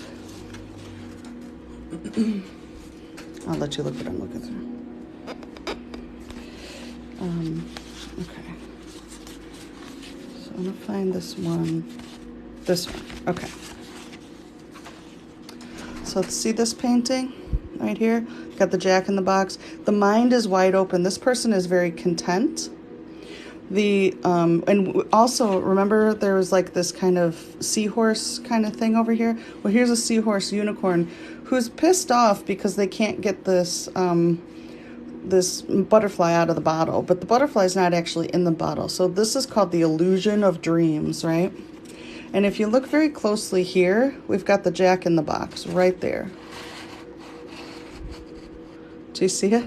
I'll let you look what I'm looking through. Okay. So I'm gonna find this one. Okay. So see this painting? right here. Got the Jack in the Box. The mind is wide open. This person is very content. And also remember there was like this kind of seahorse kind of thing over here. Well, here's a seahorse unicorn who's pissed off because they can't get this this butterfly out of the bottle, but the butterfly is not actually in the bottle. So this is called the illusion of dreams, right? And if you look very closely here, we've got the Jack in the Box right there. Do you see it?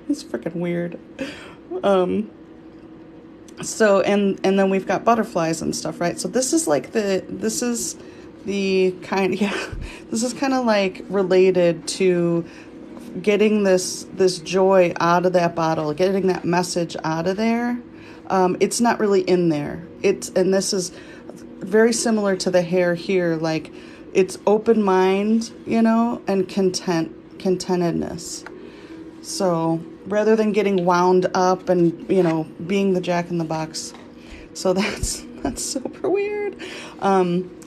It's freaking weird. So and then we've got butterflies and stuff, right? So this is like this is kind of like related to getting this joy out of that bottle, getting that message out of there. It's not really in there. And this is very similar to the hair here, like it's open mind, you know, and contentedness. So rather than getting wound up and, you know, being the Jack in the Box. So that's super weird.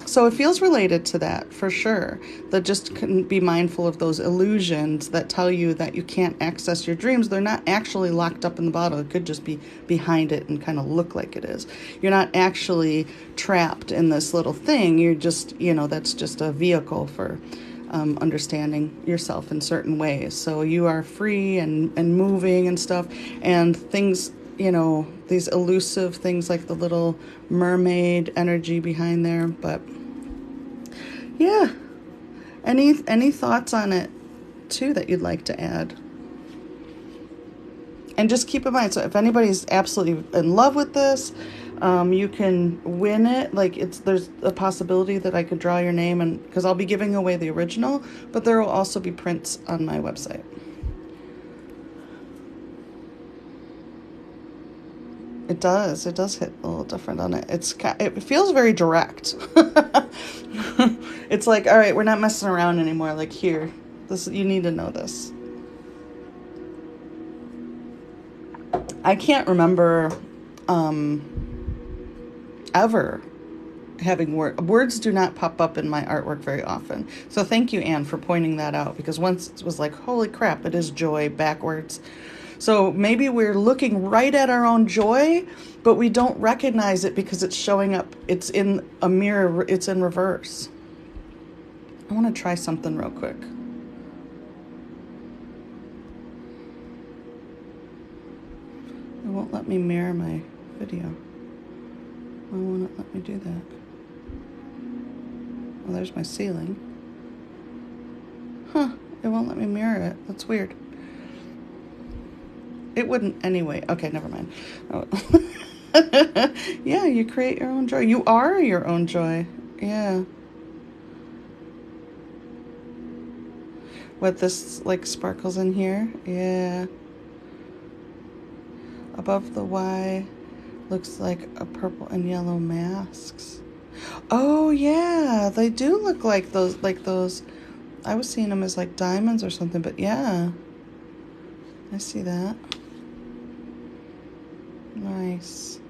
So it feels related to that for sure. That just can be mindful of those illusions that tell you that you can't access your dreams. They're not actually locked up in the bottle. It could just be behind it and kind of look like it is. You're not actually trapped in this little thing. You're just, you know, that's just a vehicle for understanding yourself in certain ways. So you are free and moving and stuff, and things, you know, these elusive things like the little mermaid energy behind there. But yeah, any thoughts on it too that you'd like to add? And just keep in mind, so if anybody's absolutely in love with this, you can win it. Like there's a possibility that I could draw your name, and because I'll be giving away the original, but there will also be prints on my website. It does hit a little different on it. It feels very direct. It's like, all right, we're not messing around anymore. Like here, you need to know this. I can't remember ever having words do not pop up in my artwork very often. So thank you, Anne, for pointing that out, because once it was like, holy crap, it is joy backwards. So maybe we're looking right at our own joy, but we don't recognize it because it's showing up. It's in a mirror. It's in reverse. I want to try something real quick. It won't let me mirror my video. Why won't it let me do that? Well, there's my ceiling. Huh, it won't let me mirror it. That's weird. It wouldn't anyway. Okay, never mind. Oh. Yeah, you create your own joy. You are your own joy. Yeah. What, this like sparkles in here? Yeah. Above the Y looks like a purple and yellow masks. Oh yeah, they do look like those. I was seeing them as like diamonds or something, but yeah. I see that. Nice.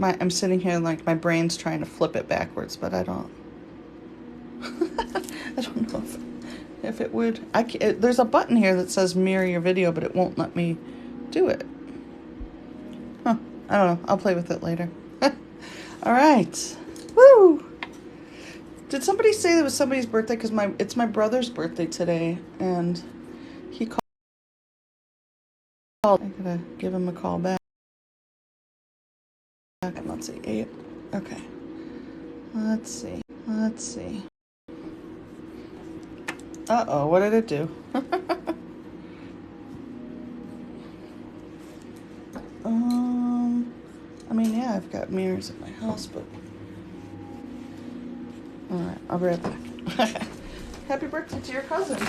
I'm sitting here like my brain's trying to flip it backwards, but I don't. I don't know if it would. There's a button here that says mirror your video, but it won't let me do it. Huh. I don't know. I'll play with it later. All right. Woo! Did somebody say it was somebody's birthday? Because it's my brother's birthday today, and he called. I gotta give him a call back. Let's see, 8. Okay. Let's see. Uh-oh, what did it do? I mean, yeah, I've got mirrors at my house, but... Alright, I'll be right back. Happy birthday to your cousin.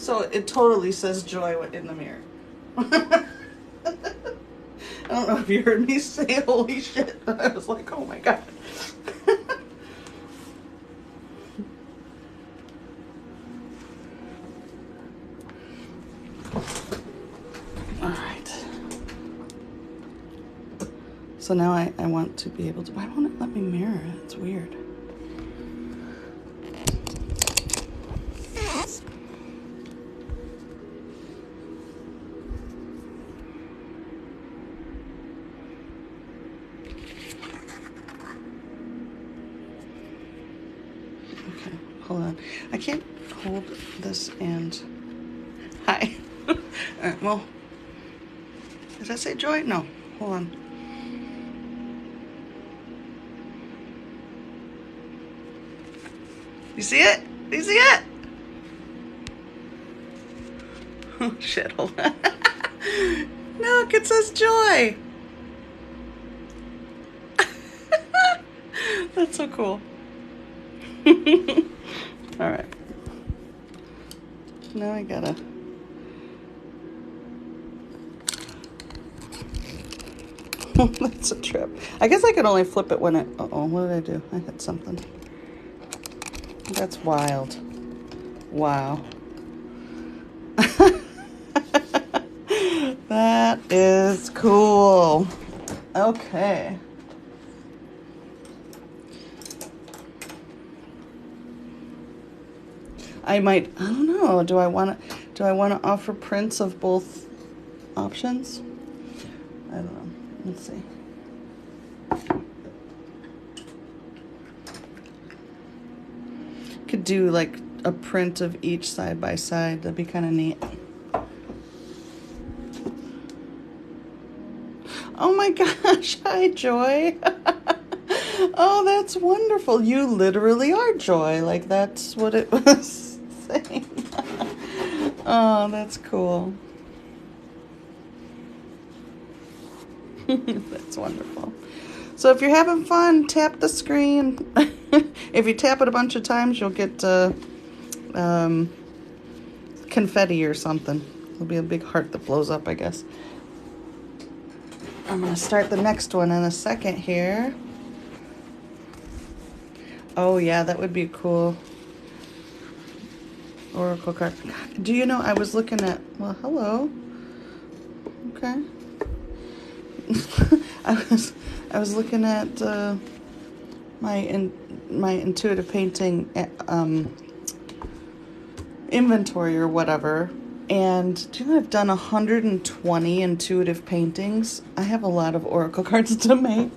So it totally says joy in the mirror. I don't know if you heard me say holy shit, but I was like, oh my god. Alright. So now I want to be able to, why won't it let me mirror it? It's weird. Okay, hold on. I can't hold this and, hi. Alright, well, does that say joy? No, hold on. You see it? You see it? Oh shit, hold on. Look, it says joy. That's so cool. Alright. Now I gotta. That's a trip. I guess I could only flip it when it. Uh-oh, what did I do? I hit something. That's wild. Wow. That is cool. Okay. I don't know. Do I want to offer prints of both options? I don't know. Let's see. Could do like a print of each side by side. That'd be kind of neat. Oh my gosh. Hi, Joy. Oh, that's wonderful. You literally are Joy. Like, that's what it was saying. Oh, that's cool. That's wonderful. So if you're having fun, tap the screen. If you tap it a bunch of times, you'll get confetti or something. It'll be a big heart that blows up, I guess. I'm going to start the next one in a second here. Oh, yeah, that would be cool. Oracle card. Do you know, I was looking at, well, hello. Okay. I was looking at my intuitive painting inventory or whatever, and do you know I've done 120 intuitive paintings. I have a lot of oracle cards to make.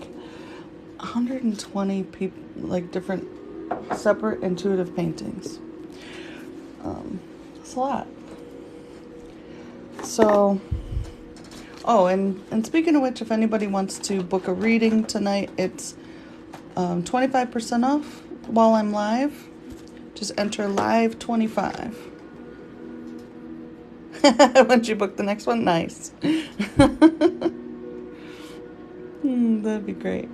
120 people, like different separate intuitive paintings. That's a lot. So, oh, and speaking of which, if anybody wants to book a reading tonight, it's 25% off while I'm live. Just enter live 25. Once you book the next one, nice. That'd be great.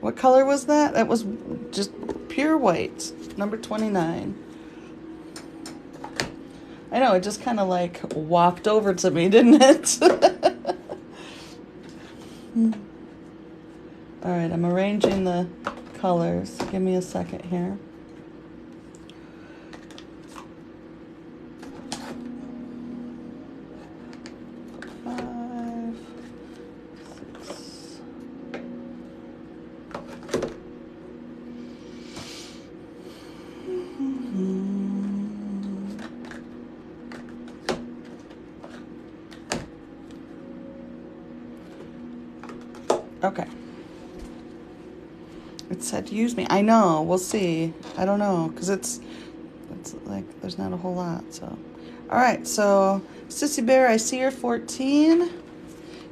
What color was that? That was just pure white, number 29. I know, it just kind of like walked over to me, didn't it? All right, I'm arranging the colors. Give me a second here. Okay. It said use me. I know. We'll see. I don't know. Because it's like there's not a whole lot. So, all right. So, Sissy Bear, I see you're 14.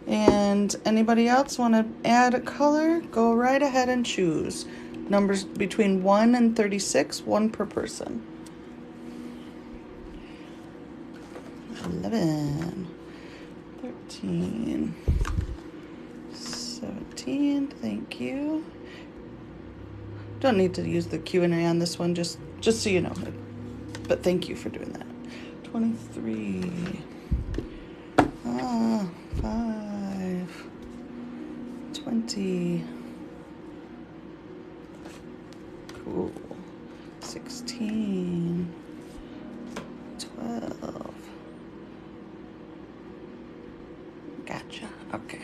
And anybody else want to add a color? Go right ahead and choose. Numbers between 1 and 36. 1 per person. 11. 13. 17, thank you. Don't need to use the Q&A on this one, just so you know. But thank you for doing that. 23. 5. 20. Cool. 16. 12. Gotcha. Okay.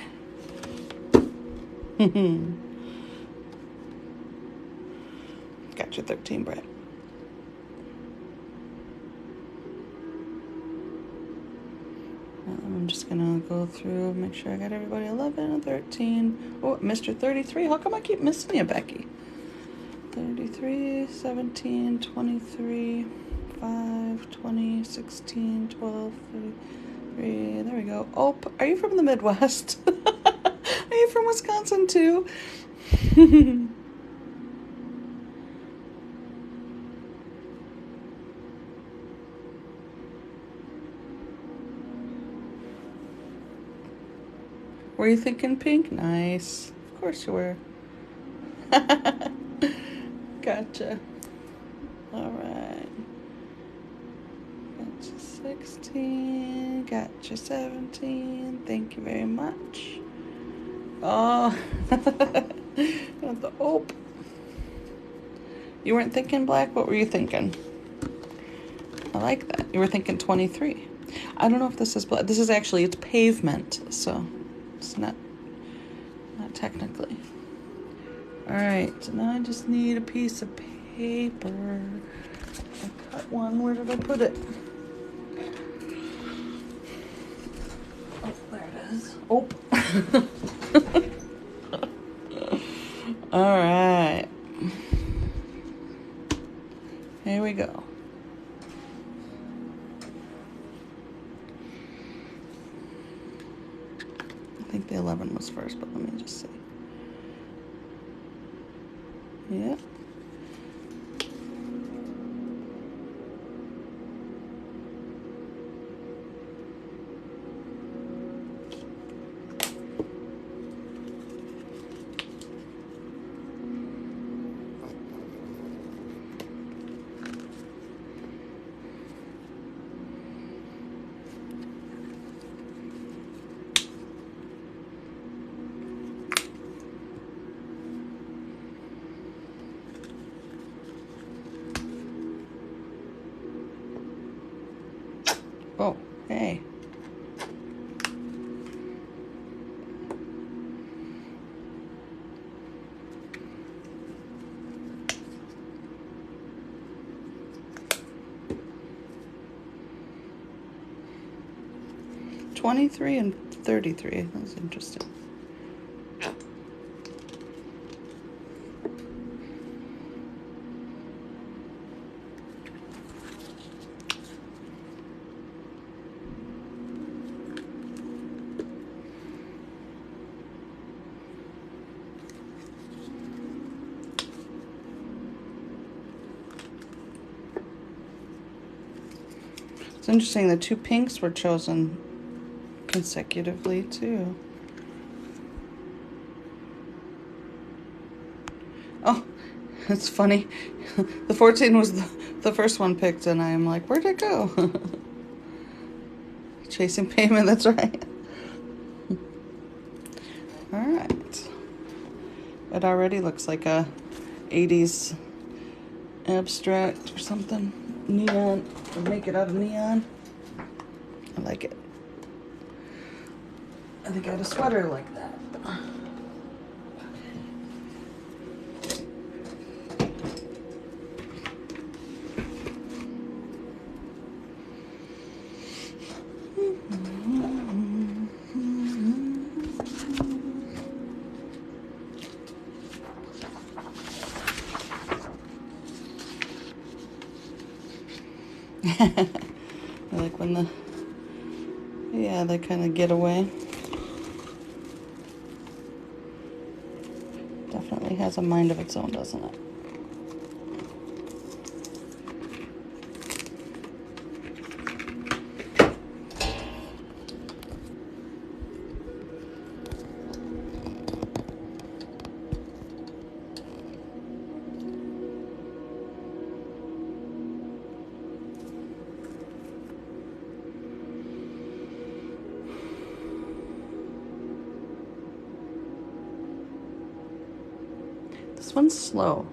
Gotcha, 13, Brett. I'm just gonna go through, make sure I got everybody. 11 and 13. Oh, Mr. 33. How come I keep missing you, Becky? 33, 17, 23, 5, 20, 16, 12, 33. There we go. Oh, are you from the Midwest? Are you from Wisconsin too? Were you thinking pink? Nice. Of course you were. Gotcha. Alright. Gotcha 16. Gotcha 17. Thank you very much. Oh. Oh. You weren't thinking black? What were you thinking? I like that. You were thinking 23. I don't know if this is black. This is actually, it's pavement, so it's not technically. Alright, so now I just need a piece of paper. I cut one. Where did I put it? Oh, there it is. Oh. Alright. Here we go. I think the 11 was first, but let me just see. Yep. Oh, hey. $23 and $33. That's interesting. It's interesting, the two pinks were chosen consecutively too. Oh, it's funny. The 14 was the first one picked, and I'm like, where'd it go? Chasing payment, that's right. Alright. It already looks like a 80s abstract or something. Neon. Or make it out of neon. I like it. I think I had a sweater like that. I like when they kind of get away. Definitely has a mind of its own, doesn't it? This one's slow.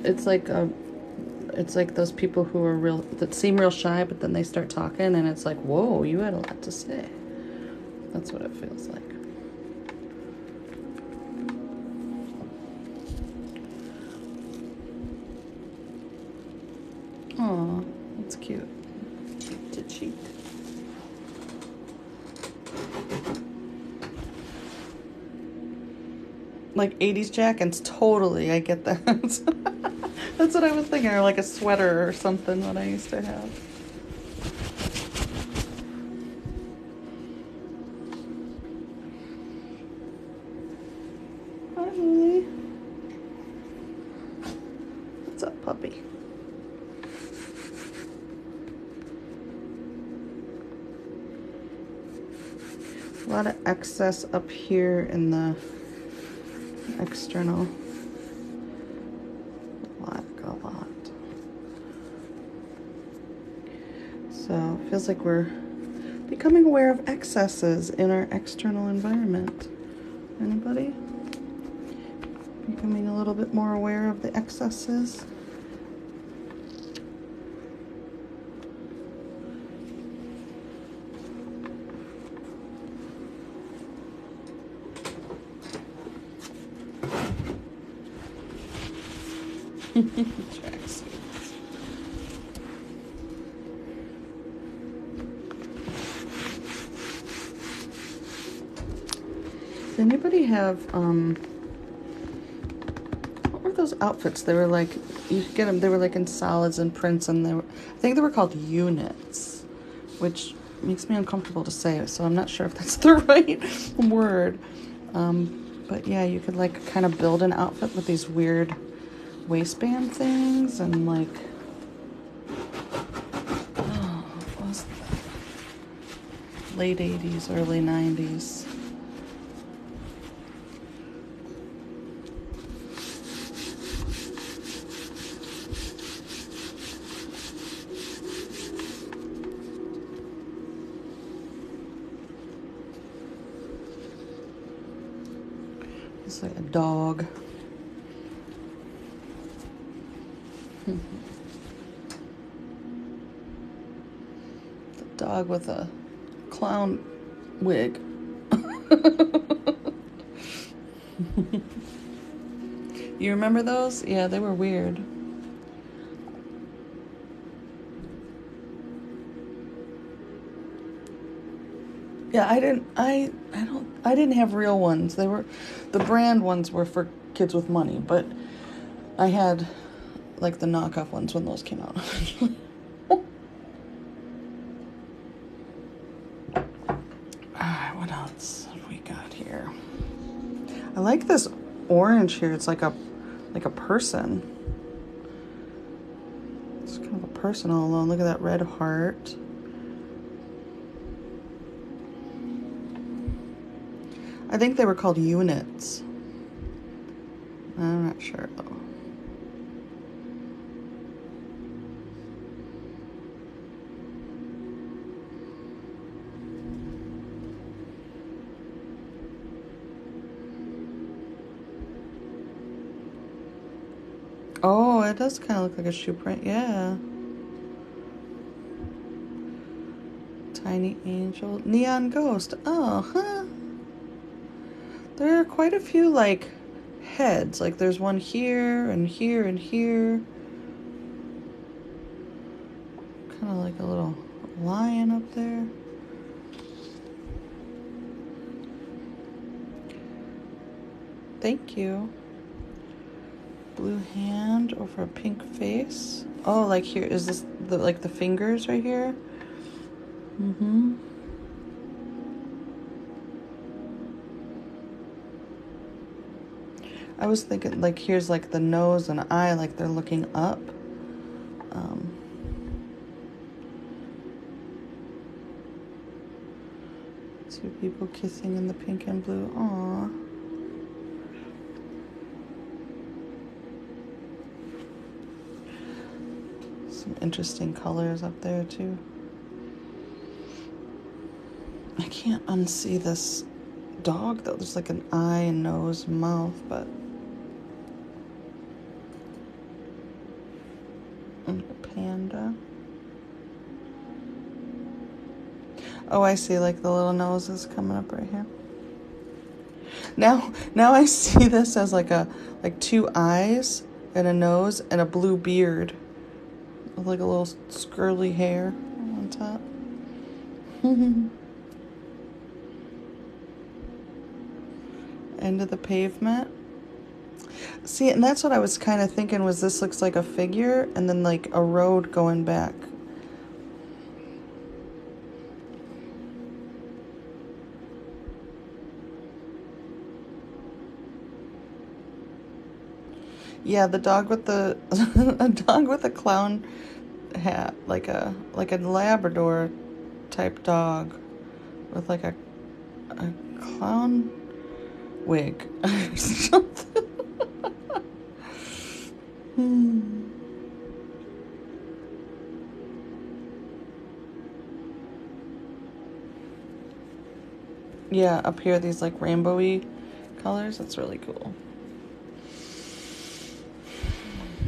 It's like it's like those people who are real, that seem real shy, but then they start talking and it's like, whoa, you had a lot to say. That's what it feels like. Aw, that's cute. Cheek to cheek. Like 80s jackets, totally, I get that. That's what I was thinking, or like a sweater or something that I used to have. Hi, Lily. What's up, puppy? A lot of excess up here in the external. A lot. So it feels like we're becoming aware of excesses in our external environment. Anybody? Becoming a little bit more aware of the excesses. Tracksuits. Does anybody have what were those outfits? They were like, you could get them, they were like in solids and prints, and they were, I think they were called units, which makes me uncomfortable to say, so I'm not sure if that's the right word. But yeah, you could like kind of build an outfit with these weird waistband things and like, oh, what was that? Late 80s, early 90s. It's like a dog. The dog with a clown wig. You remember those? Yeah, they were weird. Yeah, I didn't have real ones. They were, the brand ones were for kids with money, but I had like the knockoff ones when those came out. Alright, what else have we got here? I like this orange here. It's like a person. It's kind of a person all alone. Look at that red heart. I think they were called units. I'm not sure though. Oh, it does kind of look like a shoe print, yeah. Tiny angel, neon ghost. Oh, huh. There are quite a few like heads. Like there's one here and here and here. Kind of like a little lion up there. Thank you. Blue hand over a pink face. Oh, like here, is this the like the fingers right here? Mm-hmm. I was thinking like here's like the nose and eye, like they're looking up. Two people kissing in the pink and blue. Aww. Some interesting colors up there too. I can't unsee this dog though. There's like an eye and nose and mouth, but and a panda. Oh, I see, like the little nose is coming up right here. Now I see this as like two eyes and a nose and a blue beard with like a little scurly hair on top. End of the pavement. See, and that's what I was kind of thinking, was this looks like a figure and then like a road going back. Yeah, the dog with the a dog with a clown hat, like a Labrador type dog with like a clown wig or something. Yeah, up here these like rainbowy colors. That's really cool.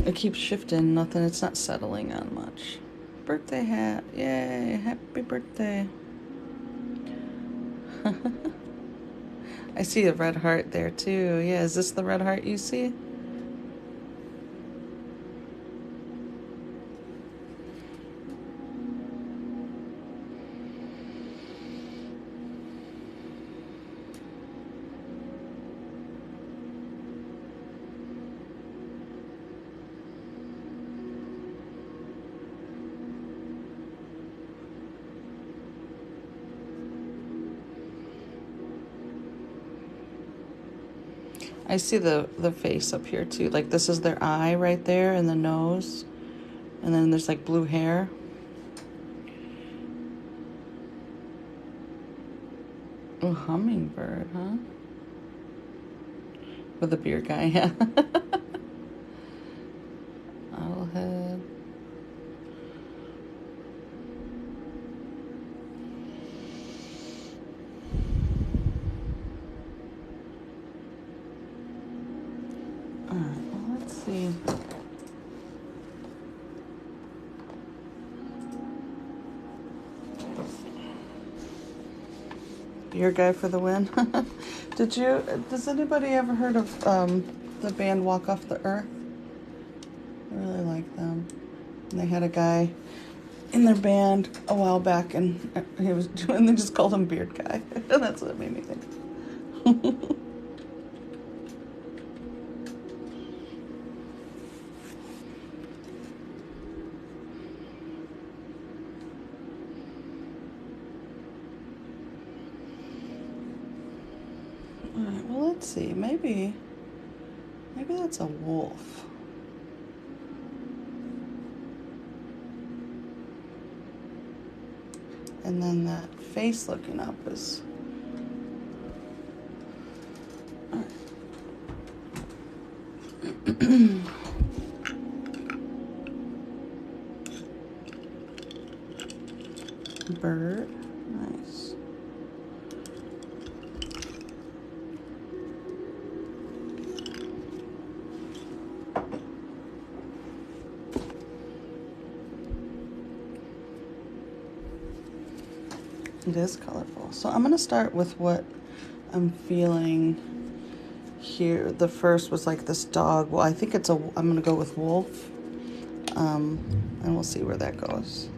It keeps shifting, nothing, it's not settling on much. Birthday hat, yay, happy birthday. I see a red heart there too. Yeah, is this the red heart you see? I see the face up here too. Like this is their eye right there and the nose. And then there's like blue hair. Oh, hummingbird, huh? With a beard guy, yeah. Owlhead. Alright, well, let's see. Beer guy for the win. Does anybody ever heard of the band Walk Off the Earth? I really like them. And they had a guy in their band a while back, and he was doing, they just called him Beard Guy. And that's what it made me think. Alright, well, let's see. Maybe that's a wolf. And then that face looking up is... bird. Nice. It is colorful. So I'm going to start with what I'm feeling here. The first was like this dog. Well, I think I'm going to go with wolf. And we'll see where that goes.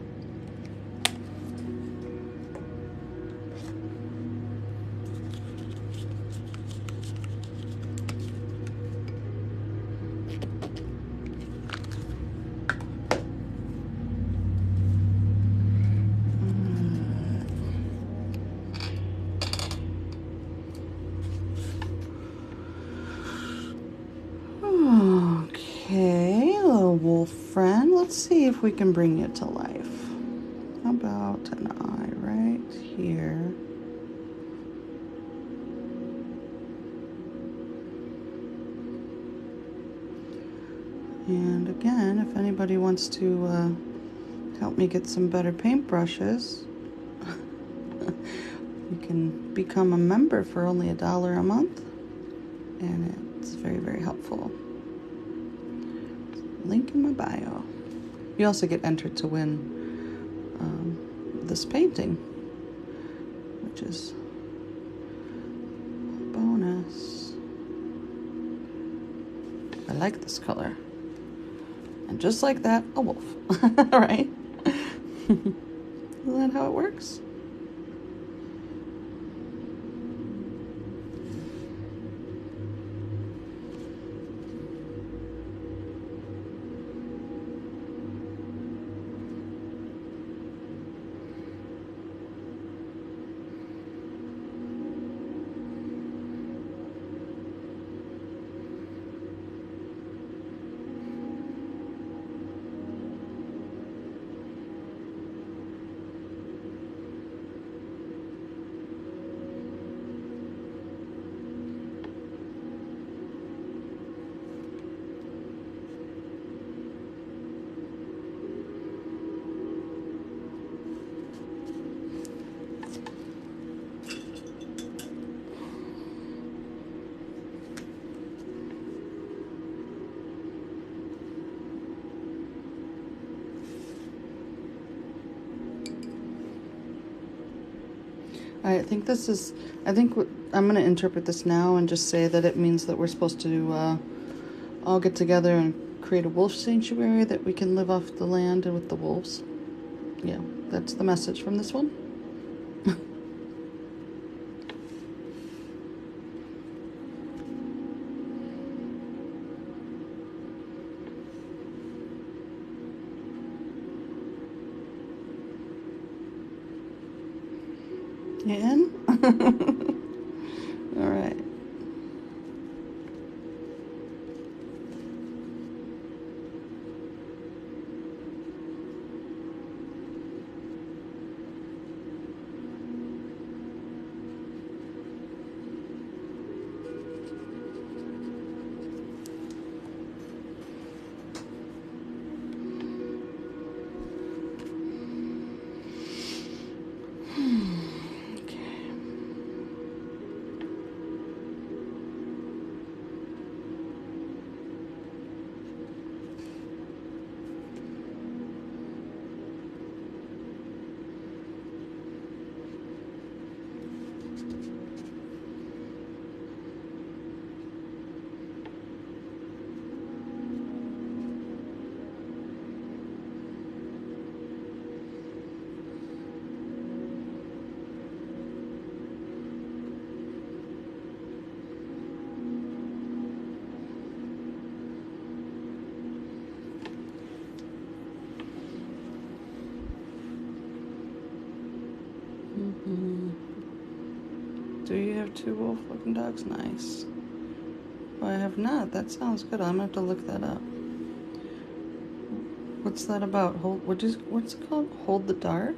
Okay, little wolf friend, let's see if we can bring you to life. How about an eye right here? And again, if anybody wants to help me get some better paintbrushes, you can become a member for only $1 a month, and it's very, very helpful. Link in my bio. You also get entered to win this painting, which is a bonus. I like this color. And just like that, a wolf. Right? Isn't that how it works? I think this is, I think I'm going to interpret this now and just say that it means that we're supposed to all get together and create a wolf sanctuary that we can live off the land and with the wolves. Yeah, that's the message from this one. You in? All right. Do you have 2 wolf-looking dogs? Nice. Oh, I have not. That sounds good. I'm gonna have to look that up. What's that about? What's it called? Hold the Dark?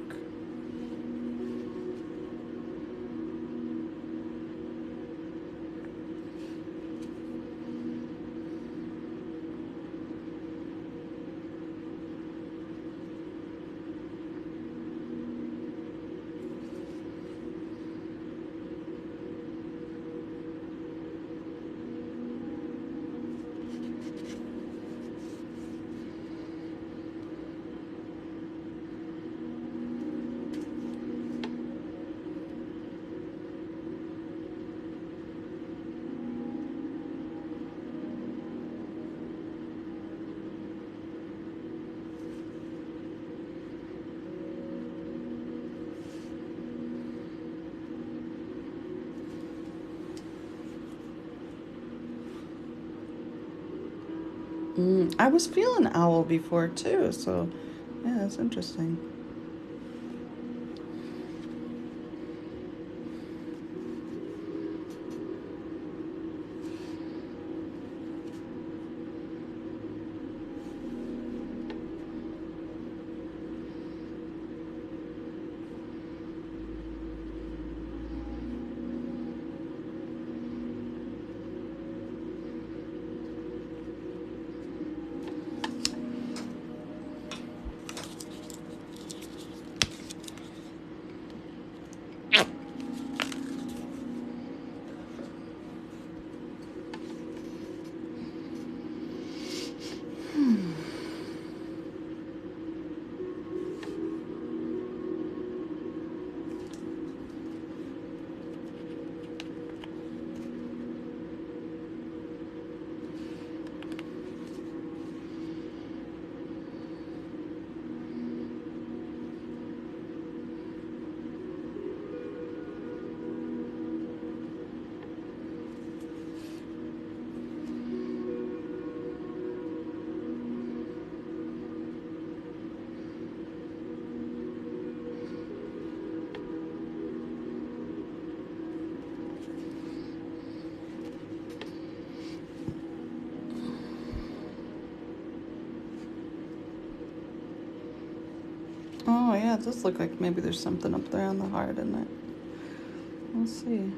I was feeling owl before too, so yeah, it's interesting. Oh, yeah, it does look like maybe there's something up there on the heart, isn't it? We'll see.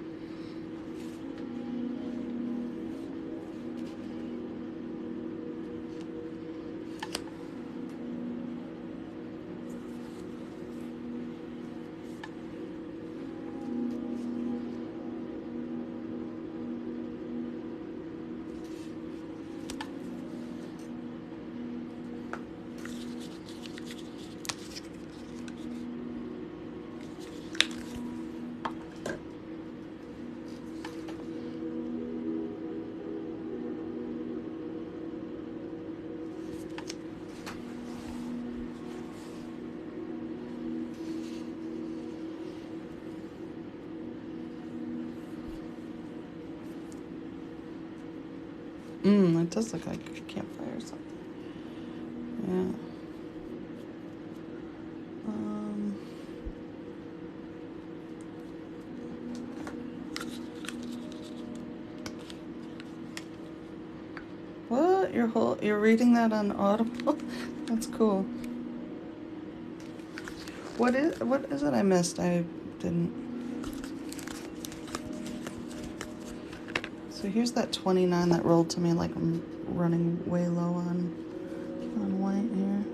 It does look like a campfire or something. Yeah. What? You're reading that on Audible? That's cool. What is it I missed? I didn't. So here's that 29 that rolled to me like I'm running way low on white here.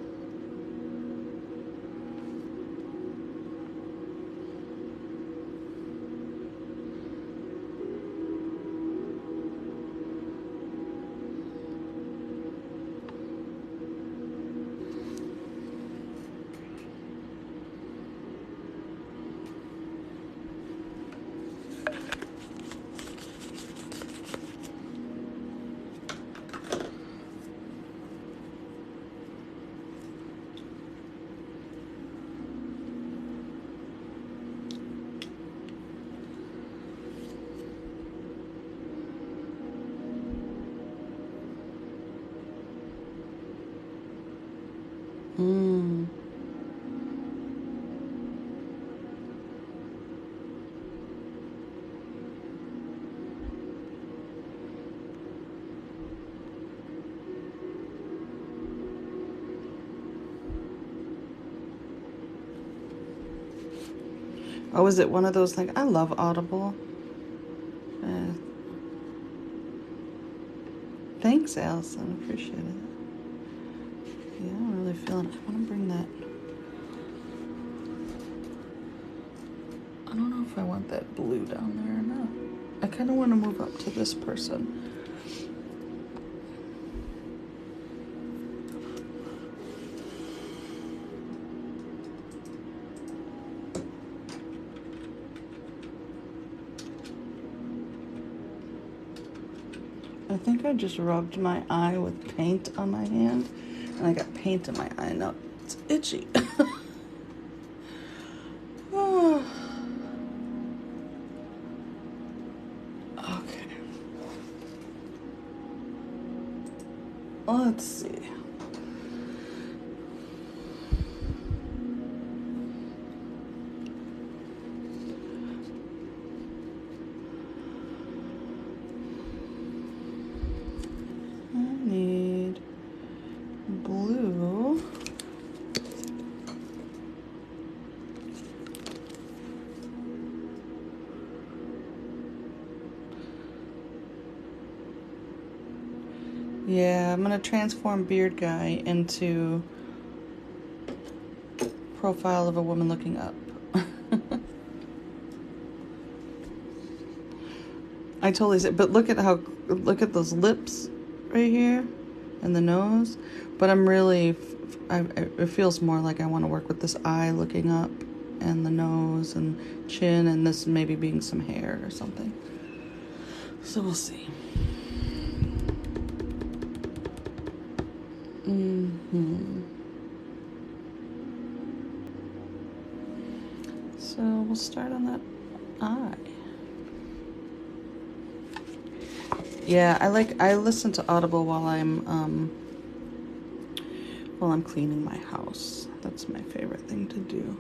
Hmm. Oh, is it one of those things? I love Audible. Uh, Thanks, Allison. Appreciate it. Yeah, I'm really feeling it. I want to bring that. I don't know if I want that blue down there or not. I kind of want to move up to this person. I think I just rubbed my eye with paint on my hand, and I got paint in my eye. Now it's itchy. Oh. Okay. Let's see. I need blue. Yeah, I'm gonna transform Beard Guy into Profile of a Woman Looking Up. I totally said, but look at those lips right here and the nose. But I'm really, it feels more like I want to work with this eye looking up and the nose and chin and this maybe being some hair or something. So we'll see. So we'll start on that eye. Yeah, I listen to Audible while I'm cleaning my house. That's my favorite thing to do.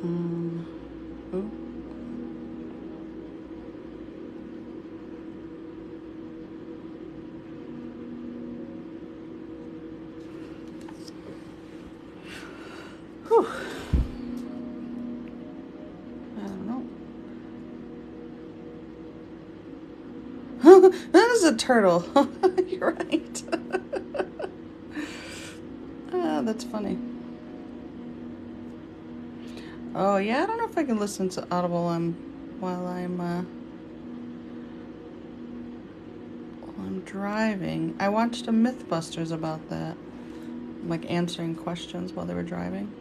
Ooh. Whew. I don't know. That is a turtle. You're right. That's funny. Oh yeah, I don't know if I can listen to Audible while I'm driving. I watched a MythBusters about that, like answering questions while they were driving.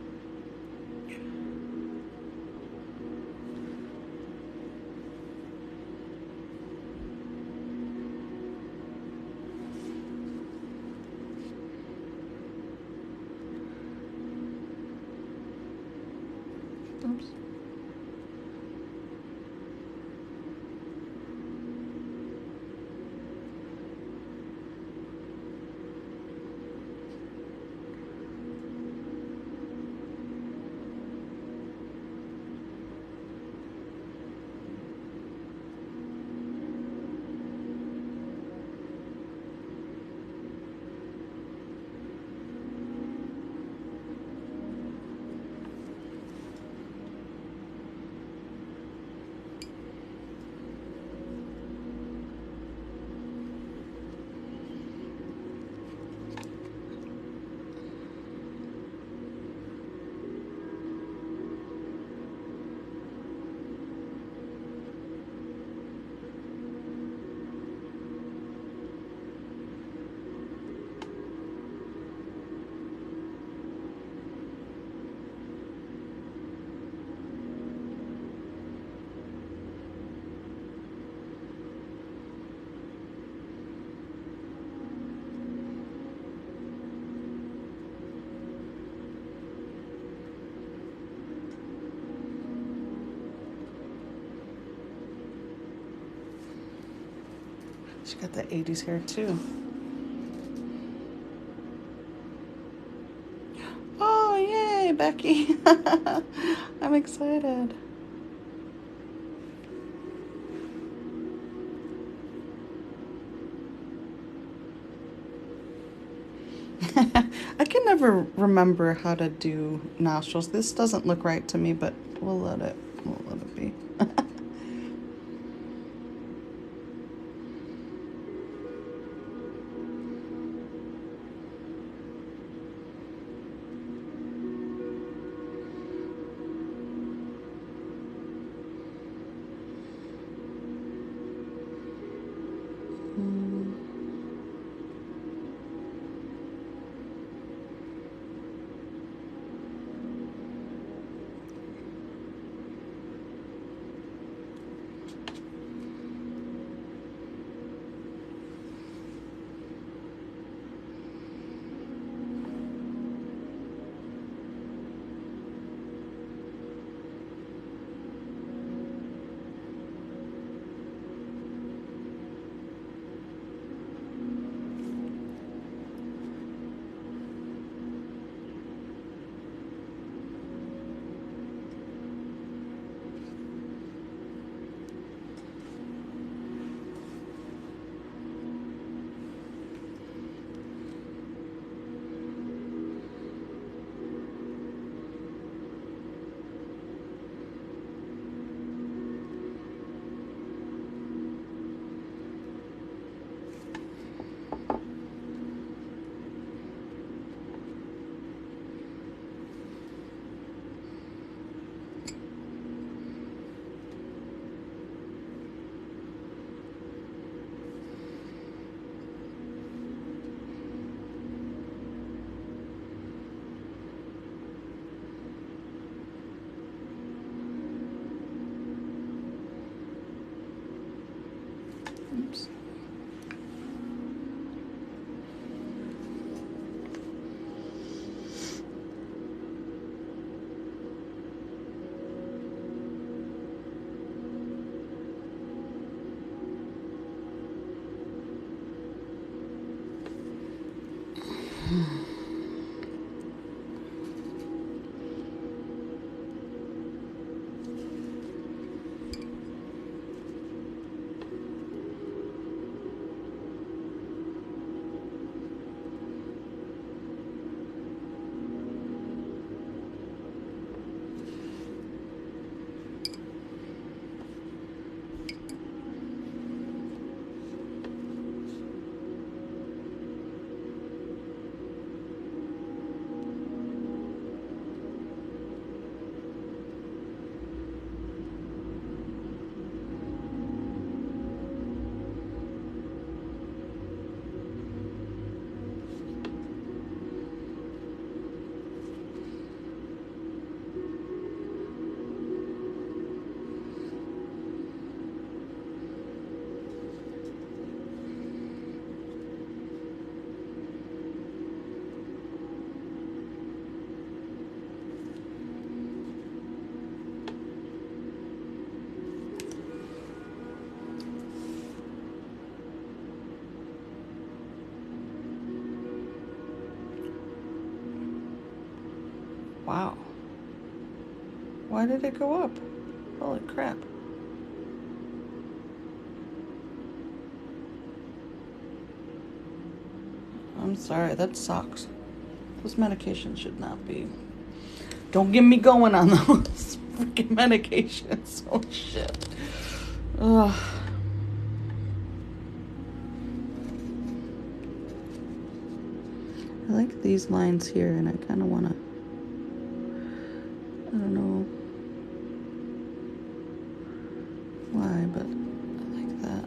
Oops. She got the 80s hair too. Oh, yay, Becky. I'm excited. I can never remember how to do nostrils. This doesn't look right to me, but we'll let it be. Wow. Why did it go up? Holy crap. I'm sorry, that sucks. Those medications should not be. Don't get me going on those freaking medications. Oh shit. Ugh. I like these lines here, and I kind of want to, I don't know why, but I like that.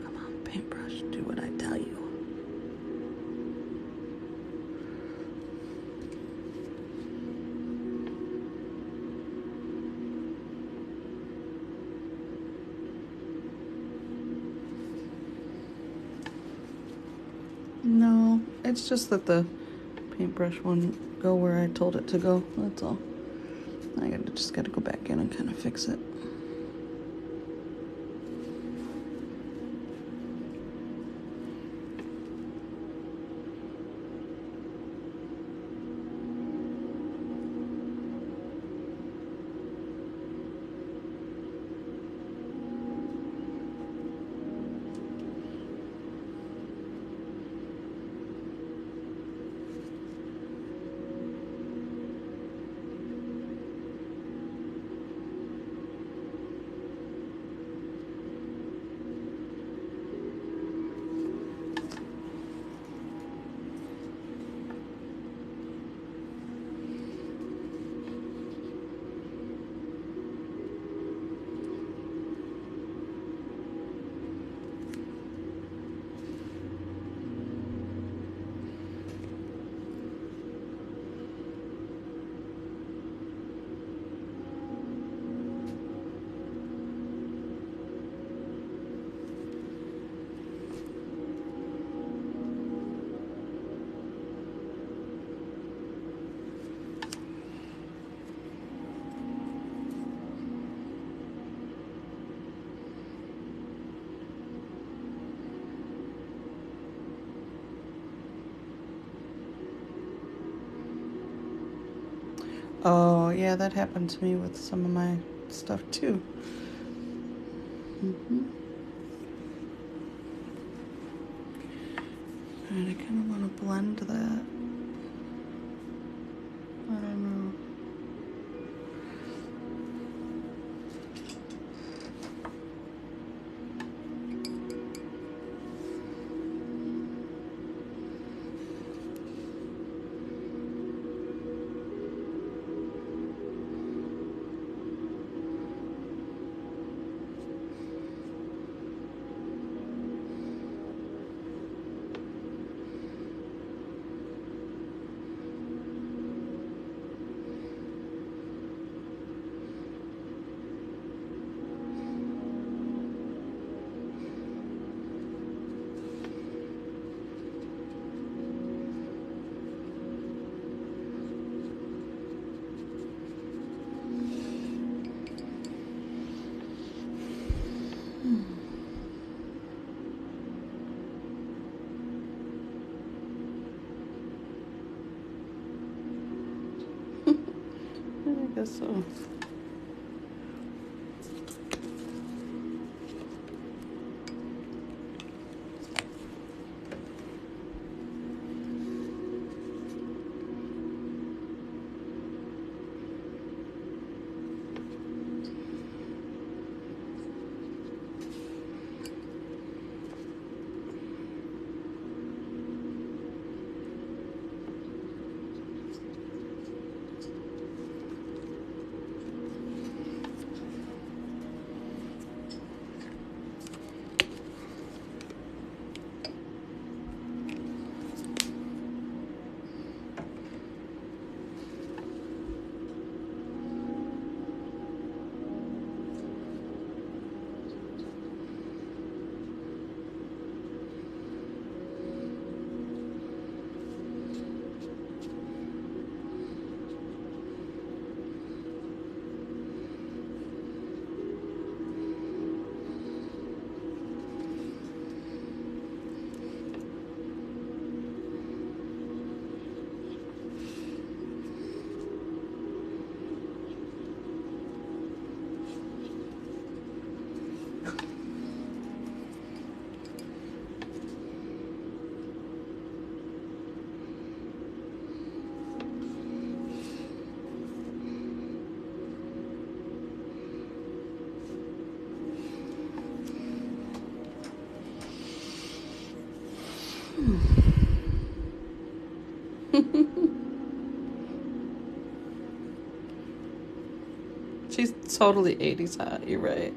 Come on, paintbrush, do what I tell you. No, it's just that the paintbrush wouldn't go where I told it to go. That's all. I just gotta go back in and kind of fix it. Oh, yeah, that happened to me with some of my stuff too. Alright, I kind of want to blend that. I don't know. I guess so. She's totally 80s hot, you're right.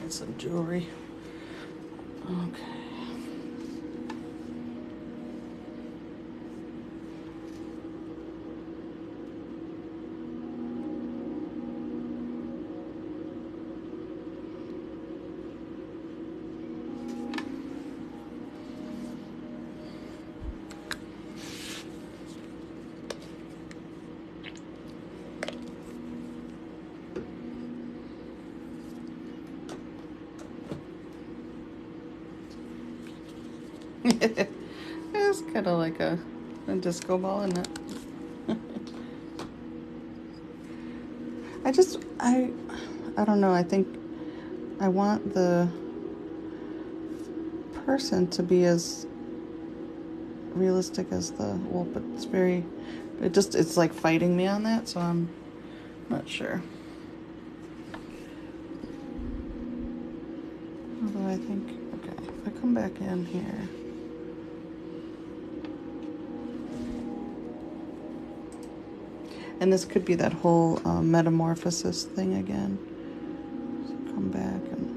Get some jewelry. Okay. It's kind of like a disco ball, isn't it? I don't know. I think I want the person to be as realistic as the wolf, but it's like fighting me on that, so I'm not sure. Although I think, okay, if I come back in here. And this could be that whole metamorphosis thing again. So come back and...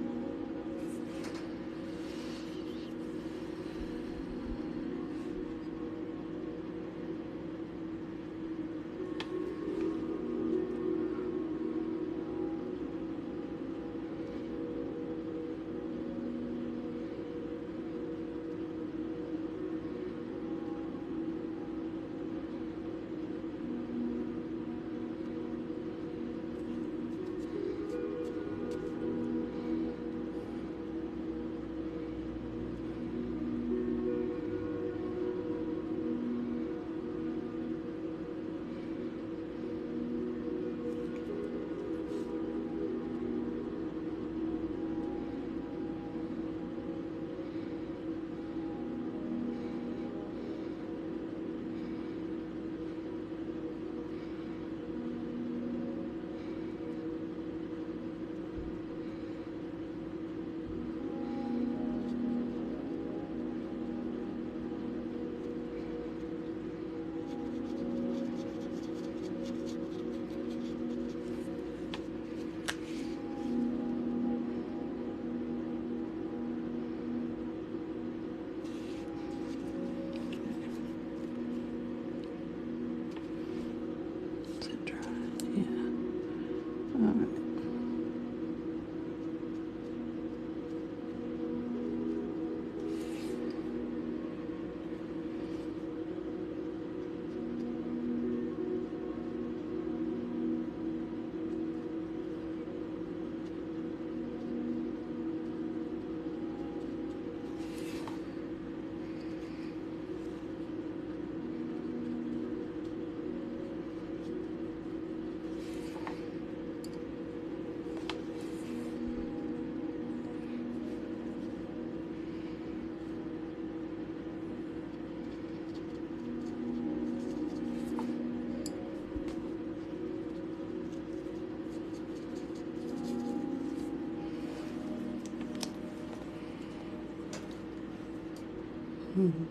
Mhm.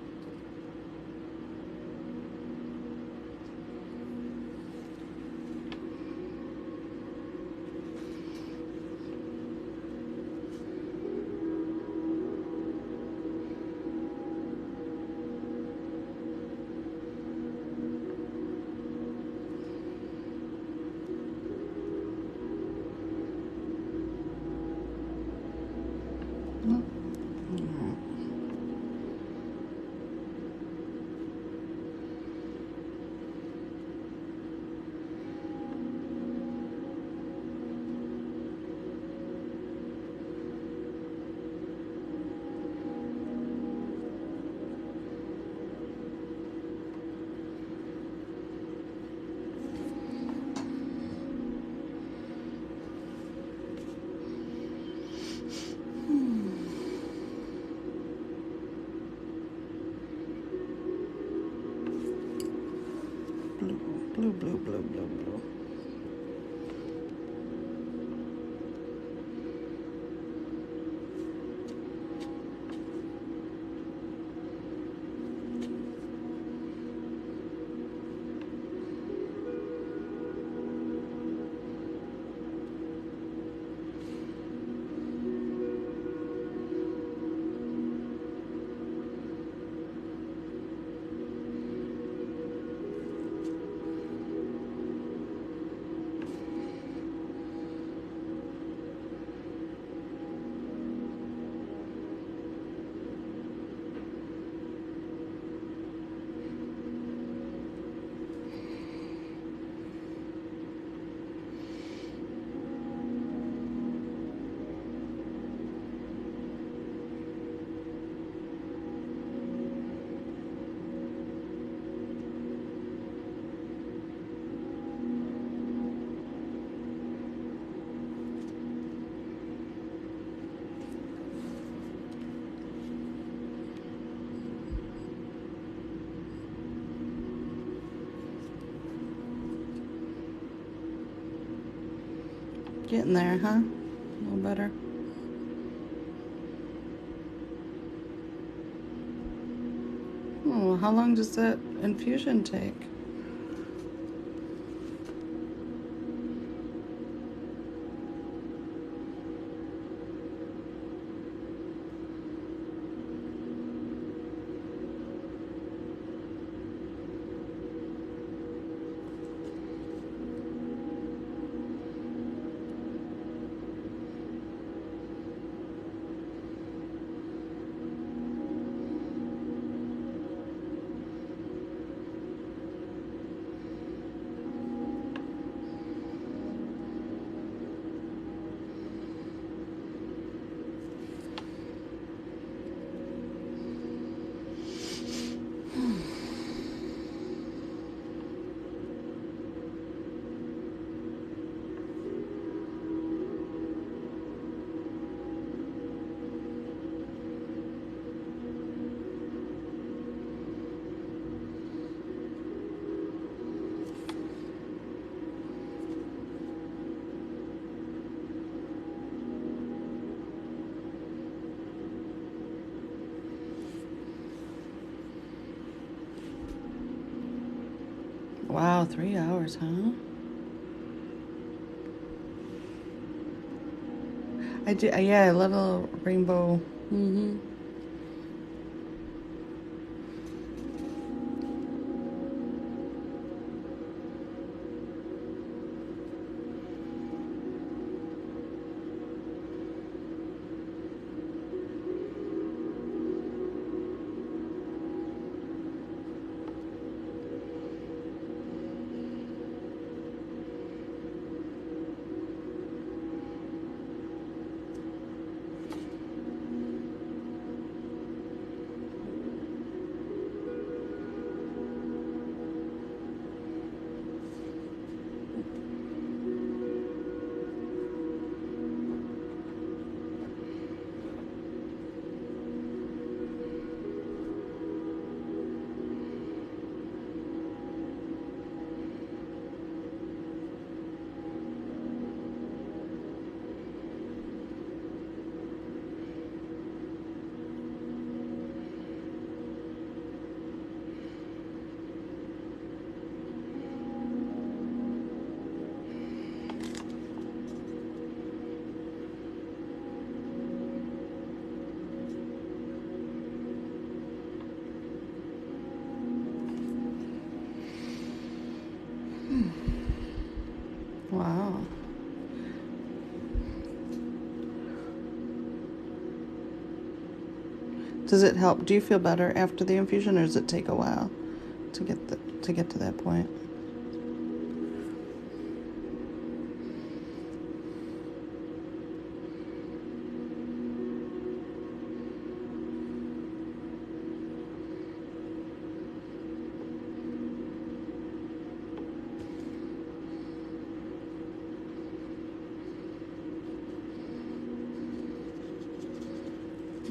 Blue, blue, blue, blue, blue, blue. Getting there, huh? A little better. Oh, how long does that infusion take? Wow, 3 hours, huh? I do. Yeah, I love a rainbow. Mm-hmm. Does it help? Do you feel better after the infusion, or does it take a while to get to that point?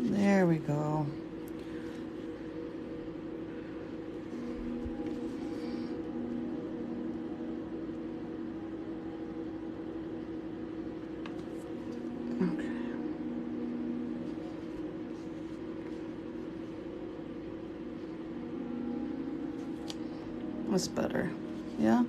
There we go. Okay. That's better. Yeah?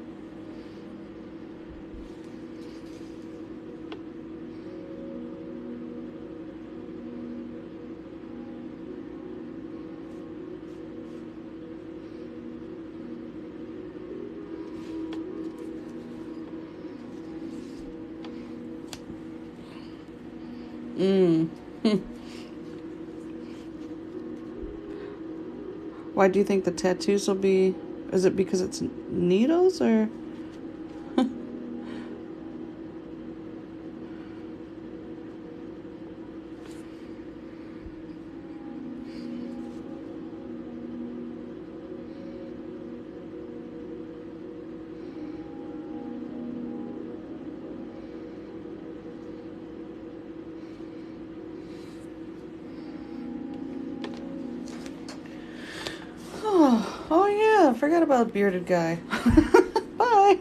Why do you think the tattoos will be... Is it because it's needles, or... Oh yeah, forgot about bearded guy. Bye.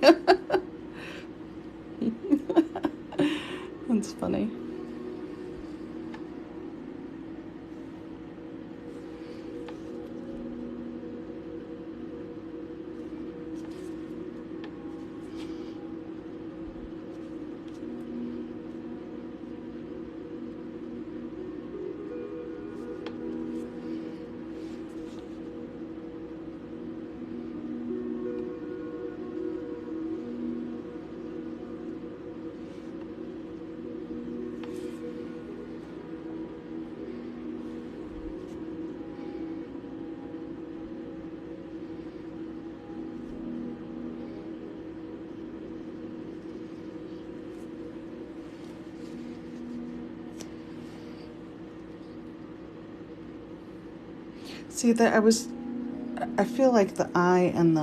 That's funny. See that I feel like the eye and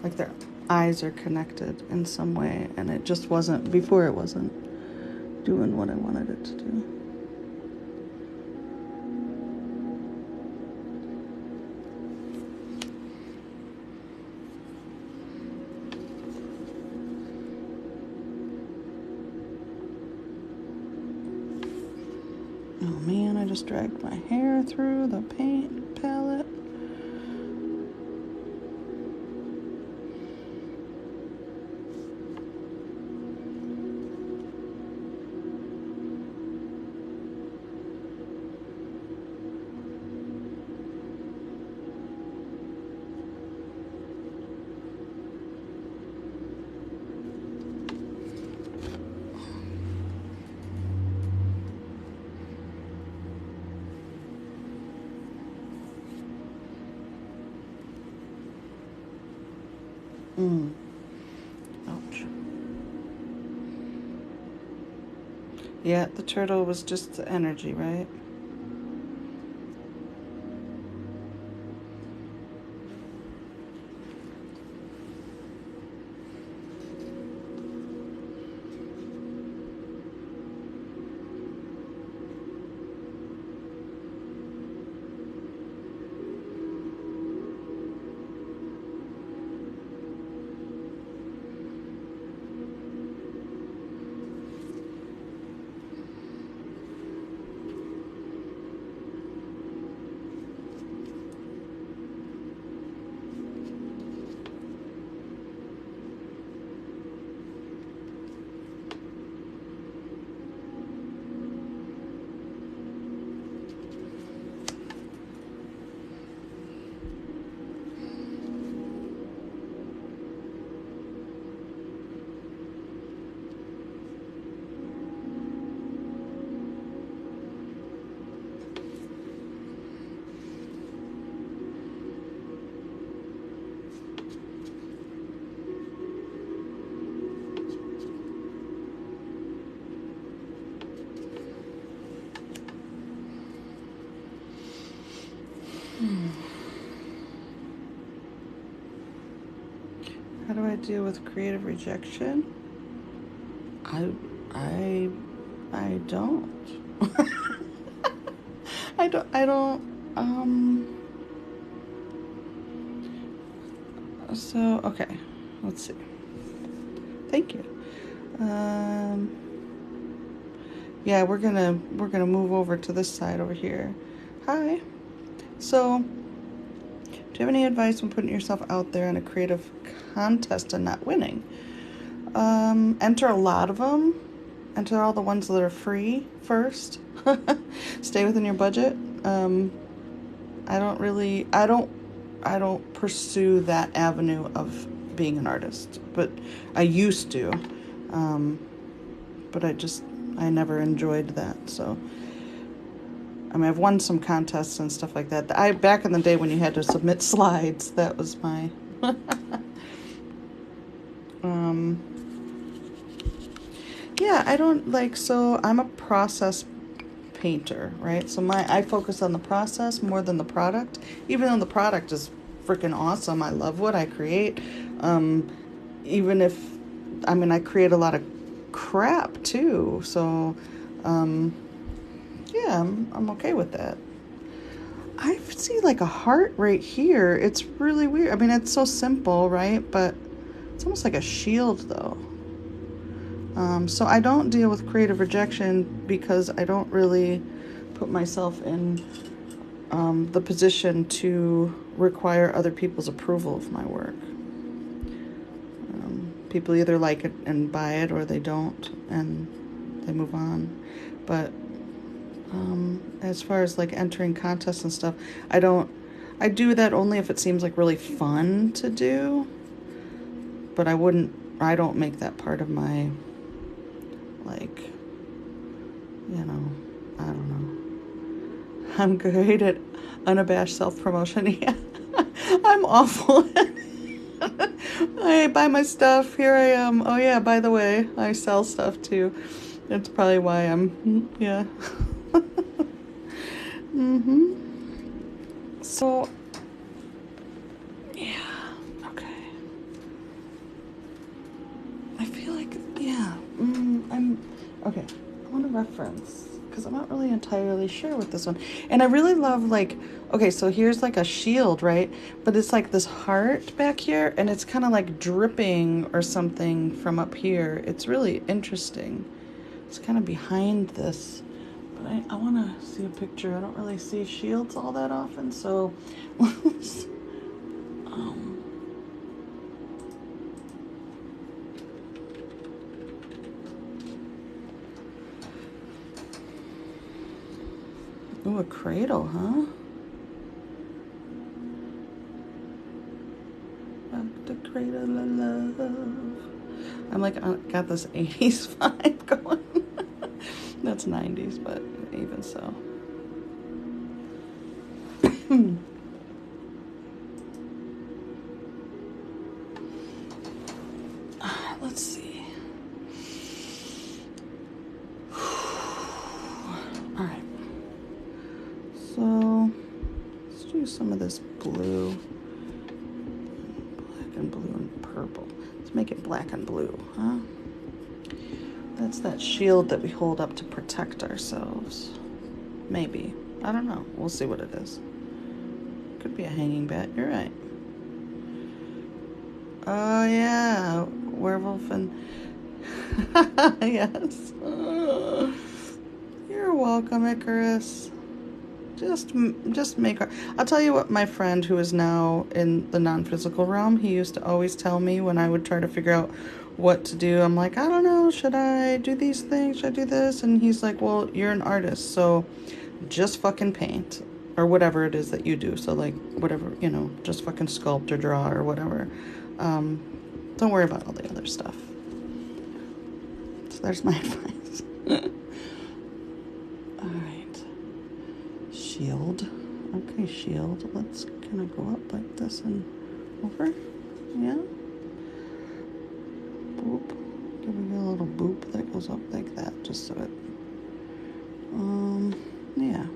like their eyes are connected in some way, and it just wasn't before. It wasn't doing what I wanted it to do. Oh man, I just dragged my hair through the paint palette. Ouch. Yeah, the turtle was just the energy, right? How do I deal with creative rejection? I don't. I don't, so, okay, let's see. Thank you. Yeah, we're gonna move over to this side over here. Hi. So, do you have any advice on putting yourself out there in a creative contest and not winning? Enter a lot of them. Enter all the ones that are free first. Stay within your budget. I don't pursue that avenue of being an artist, but I used to. But I never enjoyed that. So, I mean, I've won some contests and stuff like that. Back in the day when you had to submit slides, that was my. Yeah, I don't like, so I'm a process painter, right? So I focus on the process more than the product, even though the product is freaking awesome. I love what I create. Even if, I mean, I create a lot of crap too. So, yeah, I'm okay with that. I see like a heart right here. It's really weird. I mean, it's so simple, right? But it's almost like a shield though. So I don't deal with creative rejection because I don't really put myself in the position to require other people's approval of my work. People either like it and buy it or they don't and they move on. But as far as like entering contests and stuff, I do that only if it seems like really fun to do. But I don't make that part of my, like, you know, I don't know. I'm great at unabashed self-promotion. Yeah, I'm awful. I buy my stuff. Here I am. Oh yeah, by the way, I sell stuff too. That's probably why yeah. So, yeah, okay. I feel like, yeah, okay, I want to reference, because I'm not really entirely sure with this one. And I really love, like, okay, so here's like a shield, right? But it's like this heart back here, and it's kind of like dripping or something from up here. It's really interesting. It's kind of behind this. But I want to see a picture. I don't really see shields all that often, so let's, ooh, a cradle, huh? Back to cradle of love. I'm like, I got this 80s vibe going. That's 90s, but even so. Let's see. All right. So let's do some of this blue. Black and blue and purple. Let's make it black and blue, huh? That's that shield that we hold up to protect ourselves. Maybe. I don't know. We'll see what it is. Could be a hanging bat. You're right. Oh, yeah. Werewolf and... Yes. You're welcome, Icarus. Just make her... I'll tell you what, my friend who is now in the non-physical realm, he used to always tell me when I would try to figure out what to do. I'm like, I don't know. Should I do these things? Should I do this? And he's like, well, you're an artist, so just fucking paint. Or whatever it is that you do. So, like, whatever, you know, just fucking sculpt or draw or whatever. Don't worry about all the other stuff. So there's my advice. Alright. Shield. Okay, shield. Let's kind of go up like this and over. Yeah. Boop. Give it a little boop that goes up like that, just so it... yeah.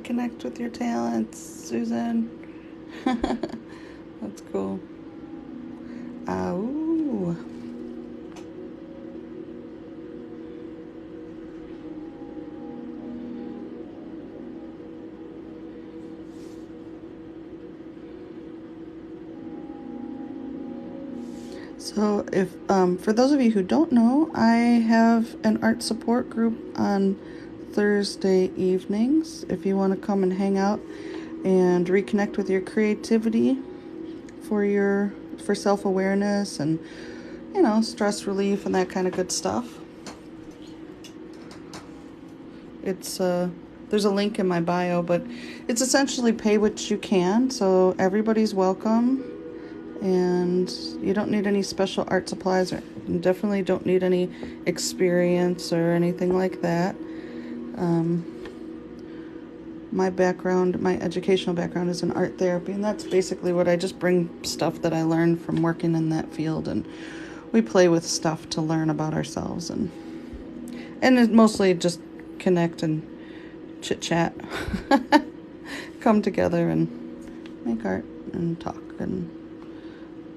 reconnect with your talents, Susan. That's cool. Ooh. So if for those of you who don't know, I have an art support group on Thursday evenings. If you want to come and hang out and reconnect with your creativity for self-awareness and stress relief and that kind of good stuff. It's there's a link in my bio, but it's essentially pay what you can, so everybody's welcome. And you don't need any special art supplies, or you definitely don't need any experience or anything like that. My educational background is in art therapy, and that's basically what I just bring stuff that I learned from working in that field, and we play with stuff to learn about ourselves, and it mostly just connect and chit chat, come together and make art and talk, and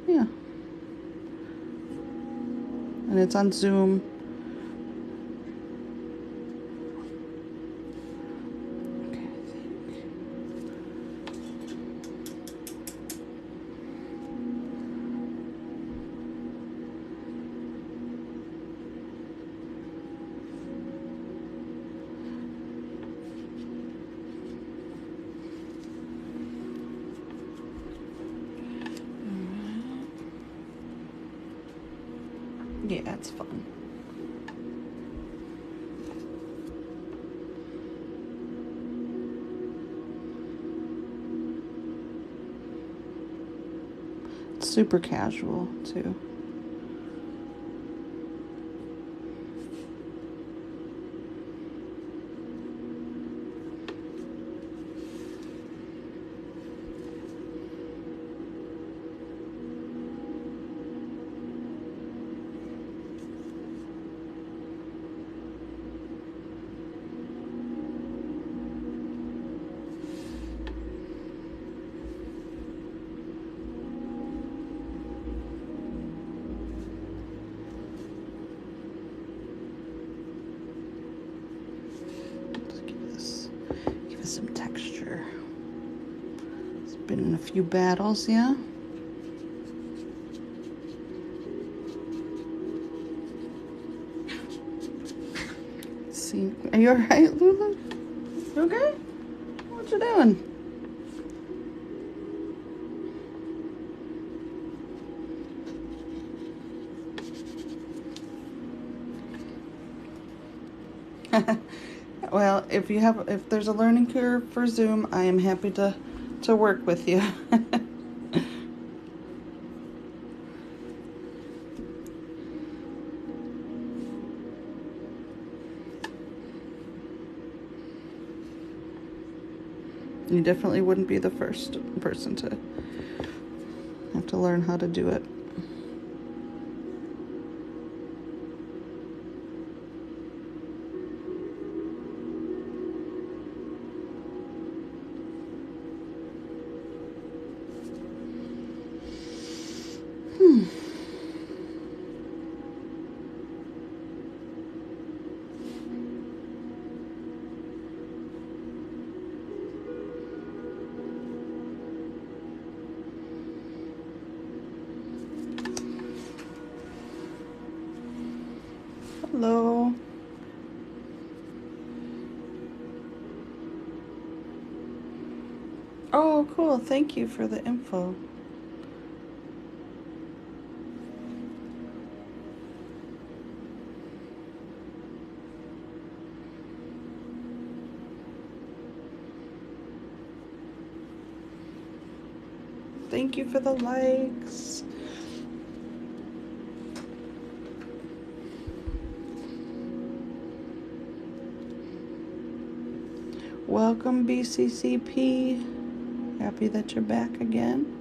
yeah. And it's on Zoom. Okay, I think. Yeah, it's fun. It's super casual, too. Give us some texture. It's been in a few battles, yeah? Let's see. Are you alright, Lulu? You okay? What you doing? Well, if there's a learning curve for Zoom, I am happy to work with you. You definitely wouldn't be the first person to have to learn how to do it. Hello. Oh, cool. Thank you for the info. Thank you for the likes. Welcome, BCCP. Happy that you're back again.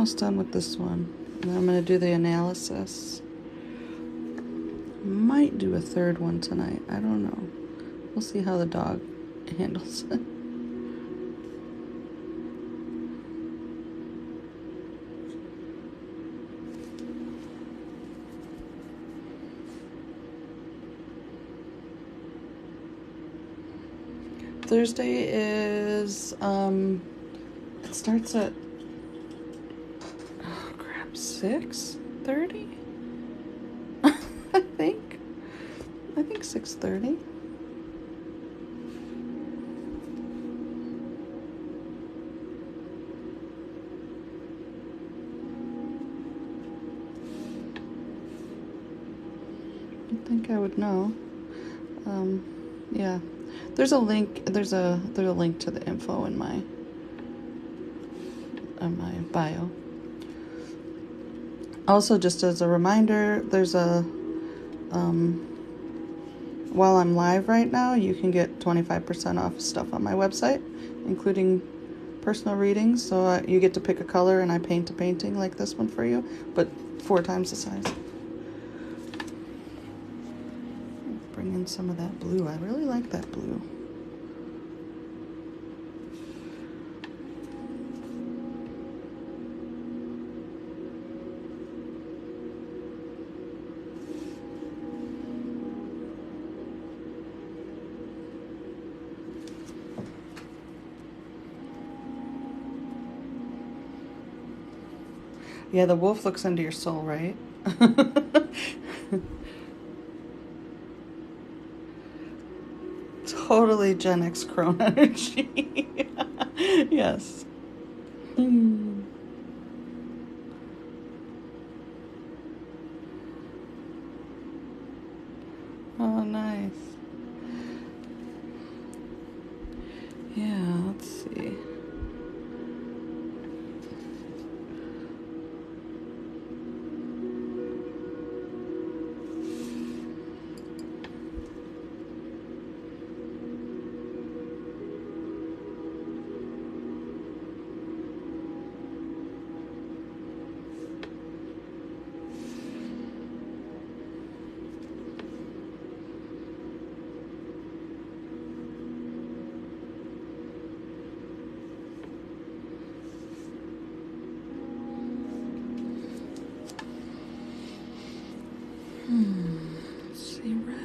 almost done with this one. And I'm going to do the analysis. Might do a third one tonight. I don't know. We'll see how the dog handles it. Thursday is, it starts at, oh crap, 6:30? I think 6:30. I think I would know. Yeah. There's a link. There's a link to the info in my bio. Also, just as a reminder, there's a while I'm live right now, you can get 25% off stuff on my website, including personal readings. So you get to pick a color, and I paint a painting like this one for you, but 4 times the size. Bring in some of that blue. I really like that blue. Yeah, the wolf looks into your soul, right? Totally Gen X crone energy. Yes. Oh, nice. Yeah, let's see. Let's see, red.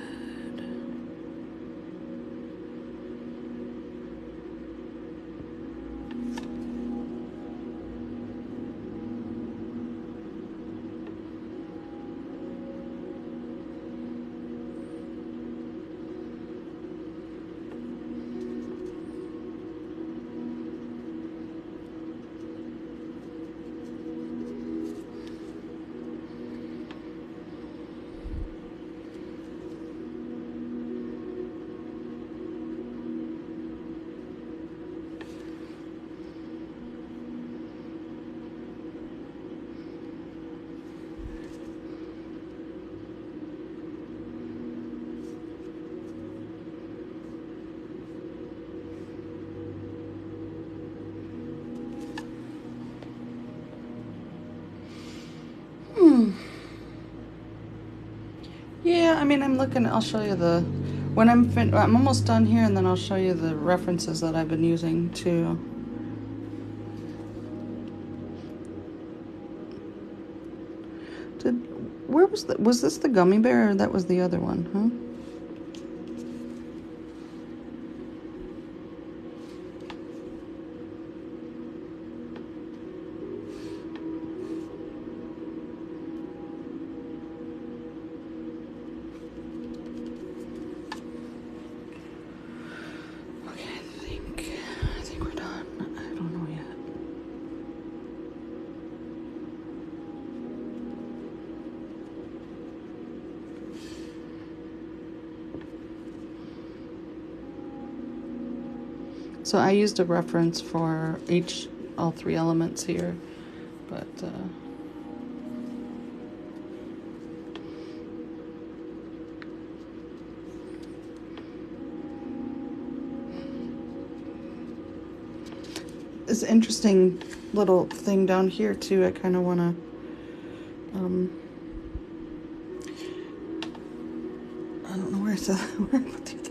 Yeah, I mean, I'm looking. I'll show you the when I'm almost done here, and then I'll show you the references that I've been using too. Where was this the gummy bear, or that was the other one, huh? Okay, I think we're done. I don't know yet. So I used a reference for all 3 elements here, but this interesting little thing down here too. I kind of want to I don't know where it's at. Where I put the other.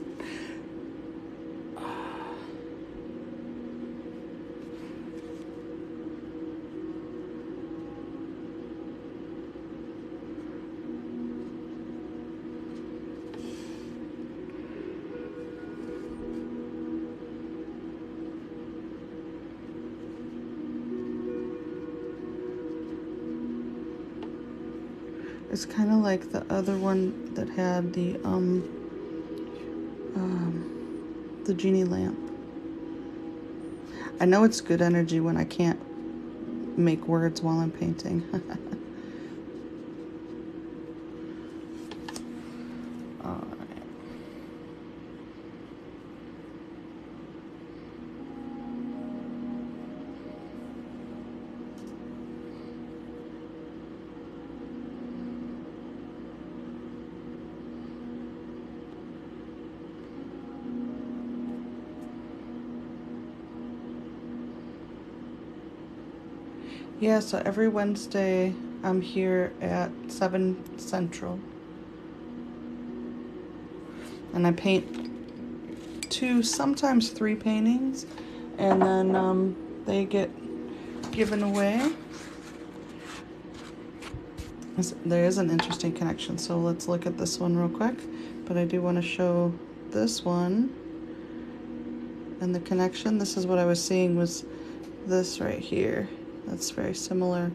It's kind of like the other one that had the genie lamp. I know it's good energy when I can't make words while I'm painting. All right. Yeah, so every Wednesday I'm here at 7 Central. And I paint 2, sometimes 3 paintings. And then they get given away. There is an interesting connection, so let's look at this one real quick. But I do want to show this one. And the connection, this is what I was seeing, was this right here. That's very similar.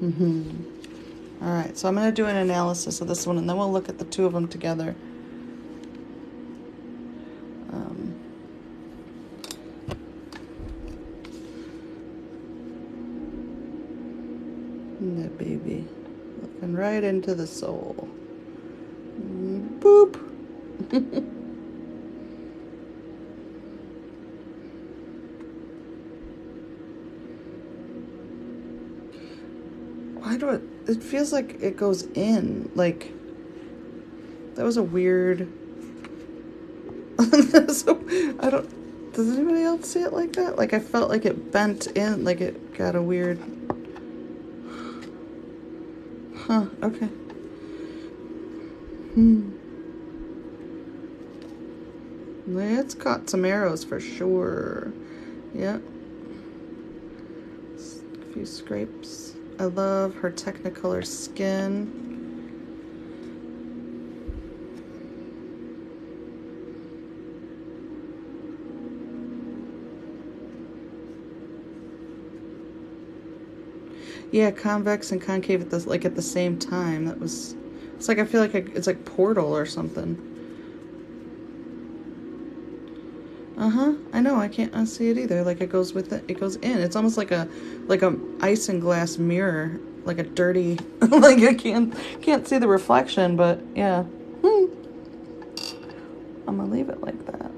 All right, so I'm going to do an analysis of this one, and then we'll look at the 2 of them together. That baby looking right into the soul. Boop. Why do it feels like it goes in, like, that was a weird, so, I don't, does anybody else see it like that? Like, I felt like it bent in, like it got a weird, okay. It's caught some arrows for sure. Yep. A few scrapes. I love her Technicolor skin. Yeah, convex and concave at the same time. That was, it's like, I feel like it's like Portal or something. I know, I can't unsee it either. Like, it goes with it, it goes in. It's almost like a isinglass mirror, like a dirty, like I can't see the reflection, but yeah. I'm gonna leave it like that.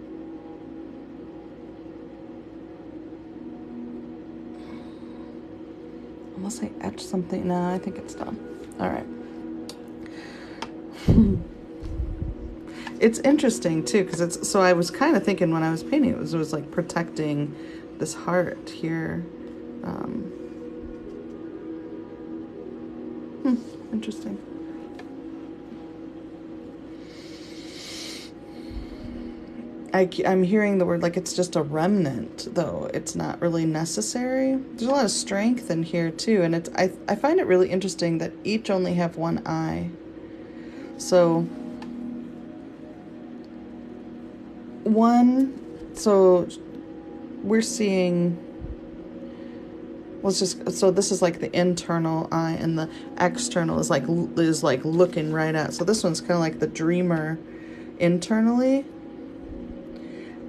Unless I etch something. No, I think it's done. All right. It's interesting too, because it's, so I was kind of thinking when I was painting, it was like protecting this heart here. Interesting. I'm hearing the word, like, it's just a remnant, though it's not really necessary. There's a lot of strength in here too, and it's, I find it really interesting that each only have one eye. So so we're seeing, so this is like the internal eye, and the external is like looking right at. So this one's kind of like the dreamer internally.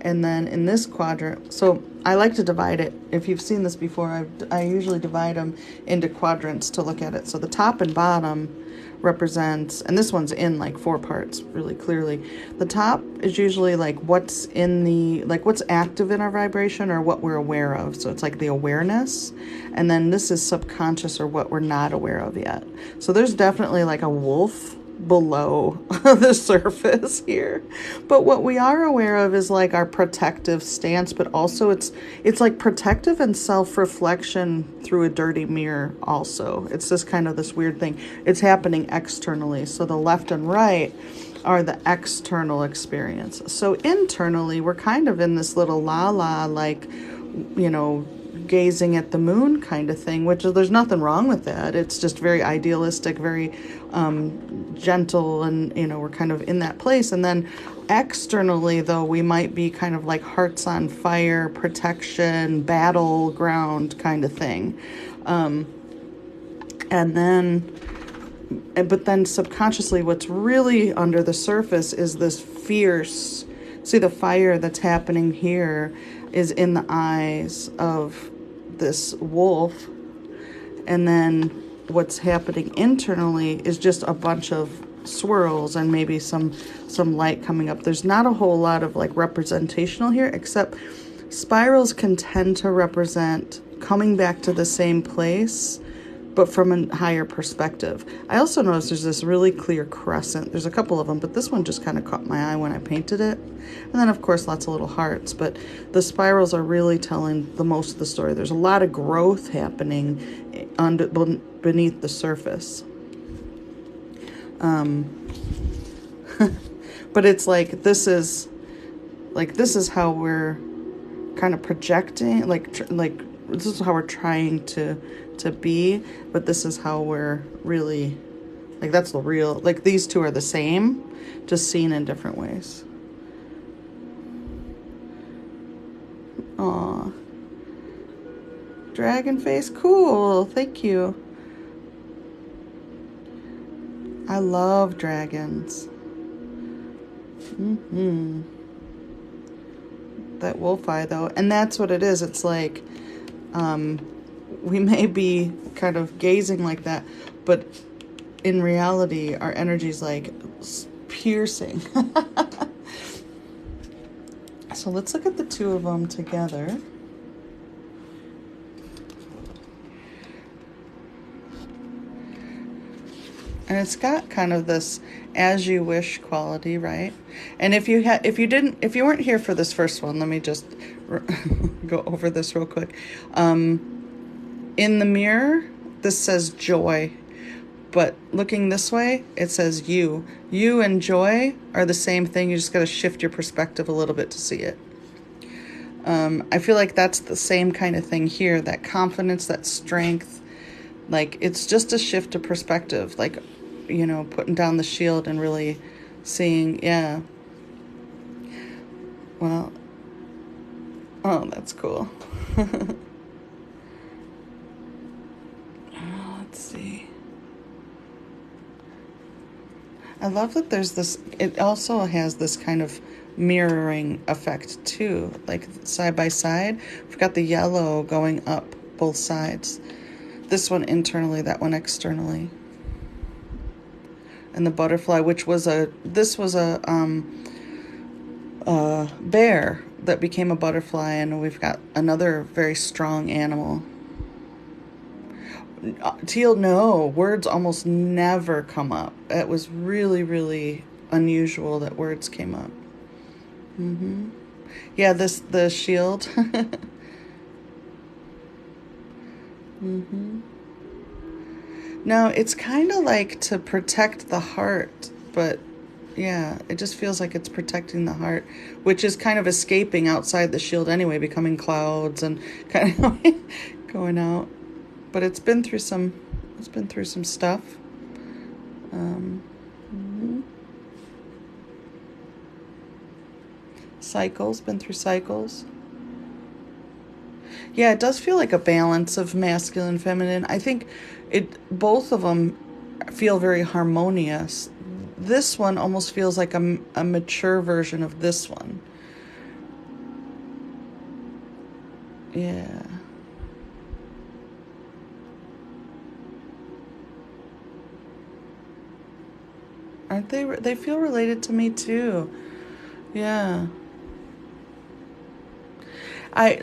And then in this quadrant, so I like to divide it. If you've seen this before, I usually divide them into quadrants to look at it. So the top and bottom represents, and this one's in like 4 parts really clearly. The top is usually like what's in the, like what's active in our vibration or what we're aware of. So it's like the awareness. And then this is subconscious or what we're not aware of yet. So there's definitely like a wolf below the surface here. But what we are aware of is like our protective stance, but also it's like protective and self-reflection through a dirty mirror also. It's just kind of this weird thing. It's happening externally. So the left and right are the external experience. So internally, we're kind of in this little la-la, like, you know, gazing at the moon kind of thing, which there's nothing wrong with that. It's just very idealistic, very gentle, and, you know, we're kind of in that place. And then externally, though, we might be kind of like hearts on fire, protection, battleground kind of thing. But then subconsciously, what's really under the surface is this fierce, see the fire that's happening here is in the eyes of this wolf. And then what's happening internally is just a bunch of swirls and maybe some light coming up. There's not a whole lot of like representational here, except spirals can tend to represent coming back to the same place, but from a higher perspective. I also noticed there's this really clear crescent. There's a couple of them, but this one just kind of caught my eye when I painted it. And then, of course, lots of little hearts. But the spirals are really telling the most of the story. There's a lot of growth happening beneath the surface. But it's like this is how we're kind of projecting, like this is how we're trying to be, but this is how we're really, like, that's the real, like, these two are the same, just seen in different ways. Aw. Dragon face, cool, thank you. I love dragons. That wolf eye, though, and that's what it is. It's like, we may be kind of gazing like that, but in reality, our energy's like piercing. So let's look at the two of them together. And it's got kind of this as you wish quality, right? And if you weren't here for this first one, let me just go over this real quick. In the mirror, this says joy, but looking this way, it says you. You and joy are the same thing. You just got to shift your perspective a little bit to see it. I feel like that's the same kind of thing here, that confidence, that strength. Like, it's just a shift of perspective, like, you know, putting down the shield and really seeing, yeah. Well, oh, that's cool. Let's see. I love that there's this, it also has this kind of mirroring effect too, like side by side. We've got the yellow going up both sides. This one internally, that one externally. And the butterfly, which was this was a bear that became a butterfly, and we've got another very strong animal. Teal, no, words almost never come up. It was really, really unusual that words came up. Yeah, the shield. No, it's kind of like to protect the heart, but yeah, it just feels like it's protecting the heart, which is kind of escaping outside the shield anyway, becoming clouds and kind of going out. But it's been through some stuff. Cycles, been through cycles. Yeah, it does feel like a balance of masculine and feminine. I think both of them feel very harmonious. This one almost feels like a mature version of this one. Yeah. Aren't they? They feel related to me too. Yeah.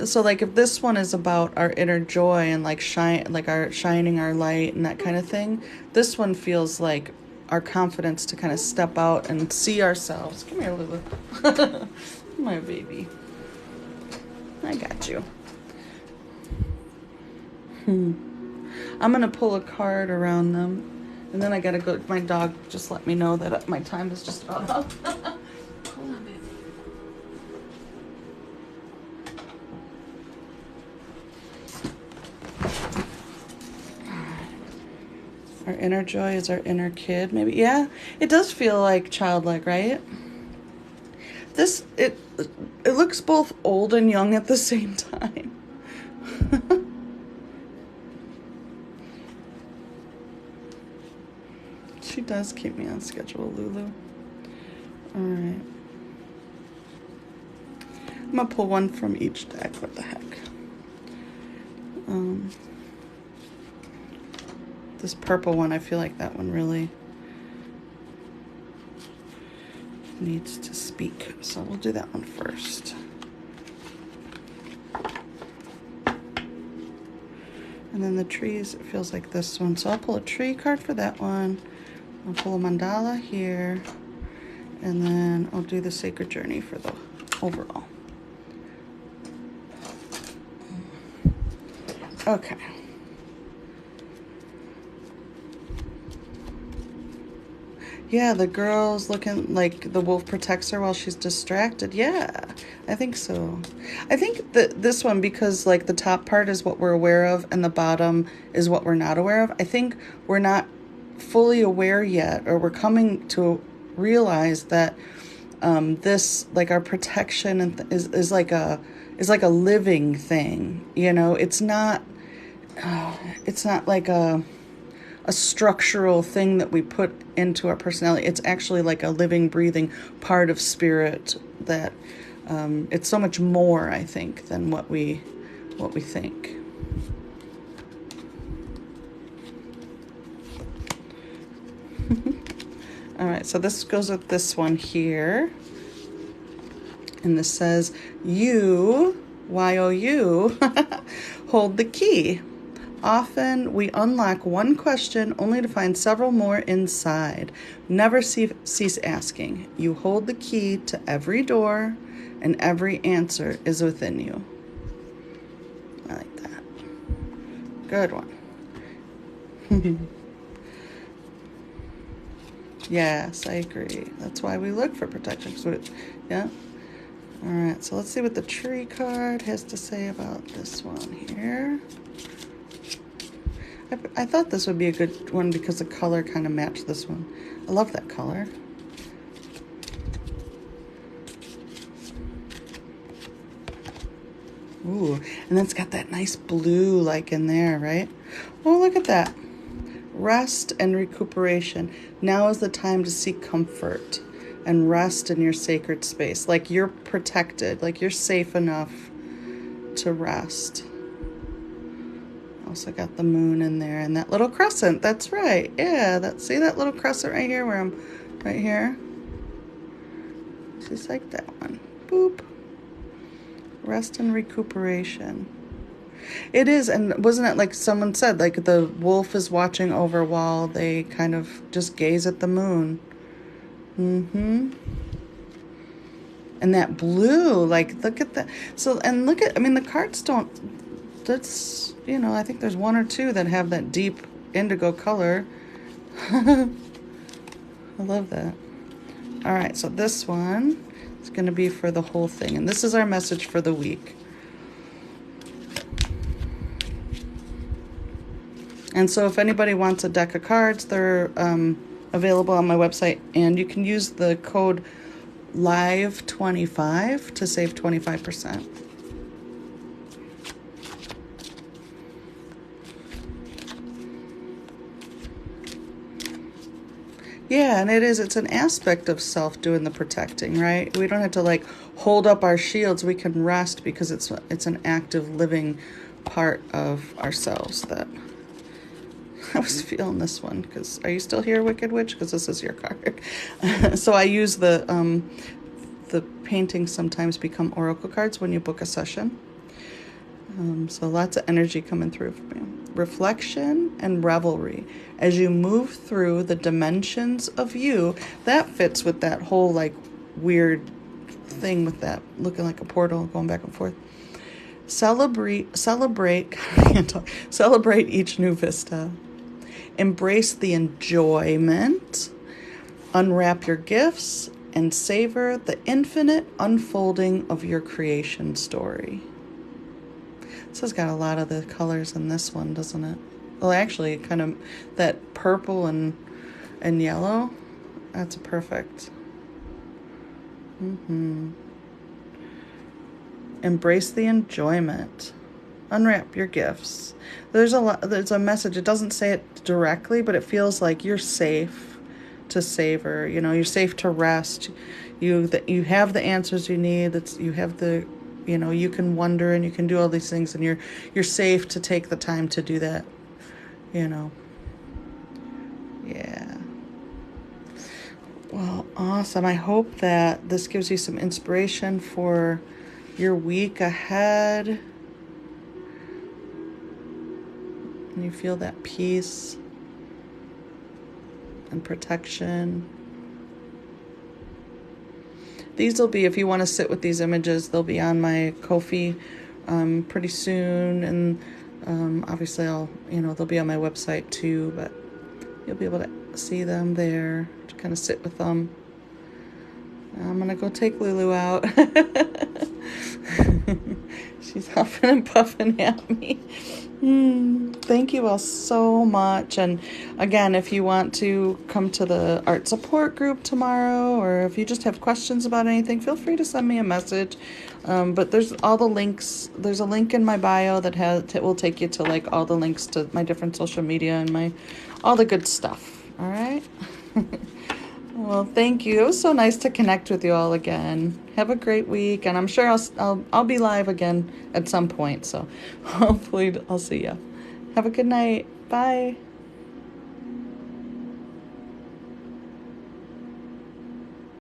So like if this one is about our inner joy and like our shining our light and that kind of thing, this one feels like our confidence to kind of step out and see ourselves. Come here, Lulu. My baby. I got you. I'm going to pull a card around them. And then I got to go. My dog just let me know that my time is just about up. Hold on, baby. Our inner joy is our inner kid. Maybe, yeah. It does feel like childlike, right? It looks both old and young at the same time. She does keep me on schedule, Lulu. All right. I'm gonna pull one from each deck. What the heck? This purple one, I feel like that one really needs to speak. So we'll do that one first. And then the trees, it feels like this one. So I'll pull a tree card for that one. I'll pull a mandala here. And then I'll do the sacred journey for the overall. Okay. Yeah, the girl's looking like the wolf protects her while she's distracted. Yeah, I think so. I think that this one, because like the top part is what we're aware of and the bottom is what we're not aware of. I think we're not fully aware yet, or we're coming to realize that this, like our protection and is like a living thing. You know, it's not like a structural thing that we put into our personality. It's actually like a living, breathing part of spirit that it's so much more, I think, than what we think. All right, so this goes with this one here. And this says, you, Y-O-U, hold the key. Often we unlock one question only to find several more inside. Never cease asking. You hold the key to every door, and every answer is within you. I like that. Good one. Yes, I agree. That's why we look for protection. Yeah. All right, so let's see what the tree card has to say about this one here. I thought this would be a good one because the color kind of matched this one. I love that color. Ooh, and then it's got that nice blue like in there, right? Oh, look at that. Rest and recuperation. Now is the time to seek comfort and rest in your sacred space. Like you're protected, like you're safe enough to rest. Also got the moon in there and that little crescent. That's right. Yeah, see that little crescent right here where I'm right here? Just like that one. Boop. Rest and recuperation. It is, and wasn't it like someone said, like the wolf is watching over while they kind of just gaze at the moon. Mm-hmm. And that blue, like, look at that. So, and look at, I mean, the cards don't, that's, you know, I think there's one or two that have that deep indigo color. I love that. All right, so this one is going to be for the whole thing. And this is our message for the week. And so if anybody wants a deck of cards, they're available on my website. And you can use the code LIVE25 to save 25%. Yeah, and it's an aspect of self doing the protecting, right? We don't have to like hold up our shields. We can rest because it's an active living part of ourselves. That I was feeling this one because, are you still here, Wicked Witch? Because this is your card. So I use the paintings sometimes become oracle cards when you book a session. So lots of energy coming through for me. reflection and revelry as you move through the dimensions of you. That fits with that whole like weird thing with that looking like a portal going back and forth. Celebrate celebrate each new vista. Embrace the enjoyment. Unwrap your gifts and savor the infinite unfolding of your creation story. This has got a lot of the colors in this one, doesn't it? Well, actually, kind of that purple and yellow. That's perfect. Embrace the enjoyment. Unwrap your gifts. There's a message. It doesn't say it directly, but it feels like you're safe to savor. You know, you're safe to rest. You have the answers you need. You have the, you know, you can wonder and you can do all these things, and you're safe to take the time to do that. You know. Yeah. Well, awesome. I hope that this gives you some inspiration for your week ahead. And you feel that peace and protection. These will be, if you want to sit with these images, they'll be on my Ko-fi pretty soon, and obviously they'll be on my website too, but you'll be able to see them there, to kind of sit with them. I'm gonna go take Lulu out. She's huffing and puffing at me. Thank you all so much. And again, if you want to come to the art support group tomorrow, or if you just have questions about anything, feel free to send me a message. But there's all the links. There's a link in my bio that will take you to like all the links to my different social media and all the good stuff. All right. Well, thank you. It was so nice to connect with you all again. Have a great week, and I'm sure I'll be live again at some point. So hopefully I'll see you. Have a good night. Bye.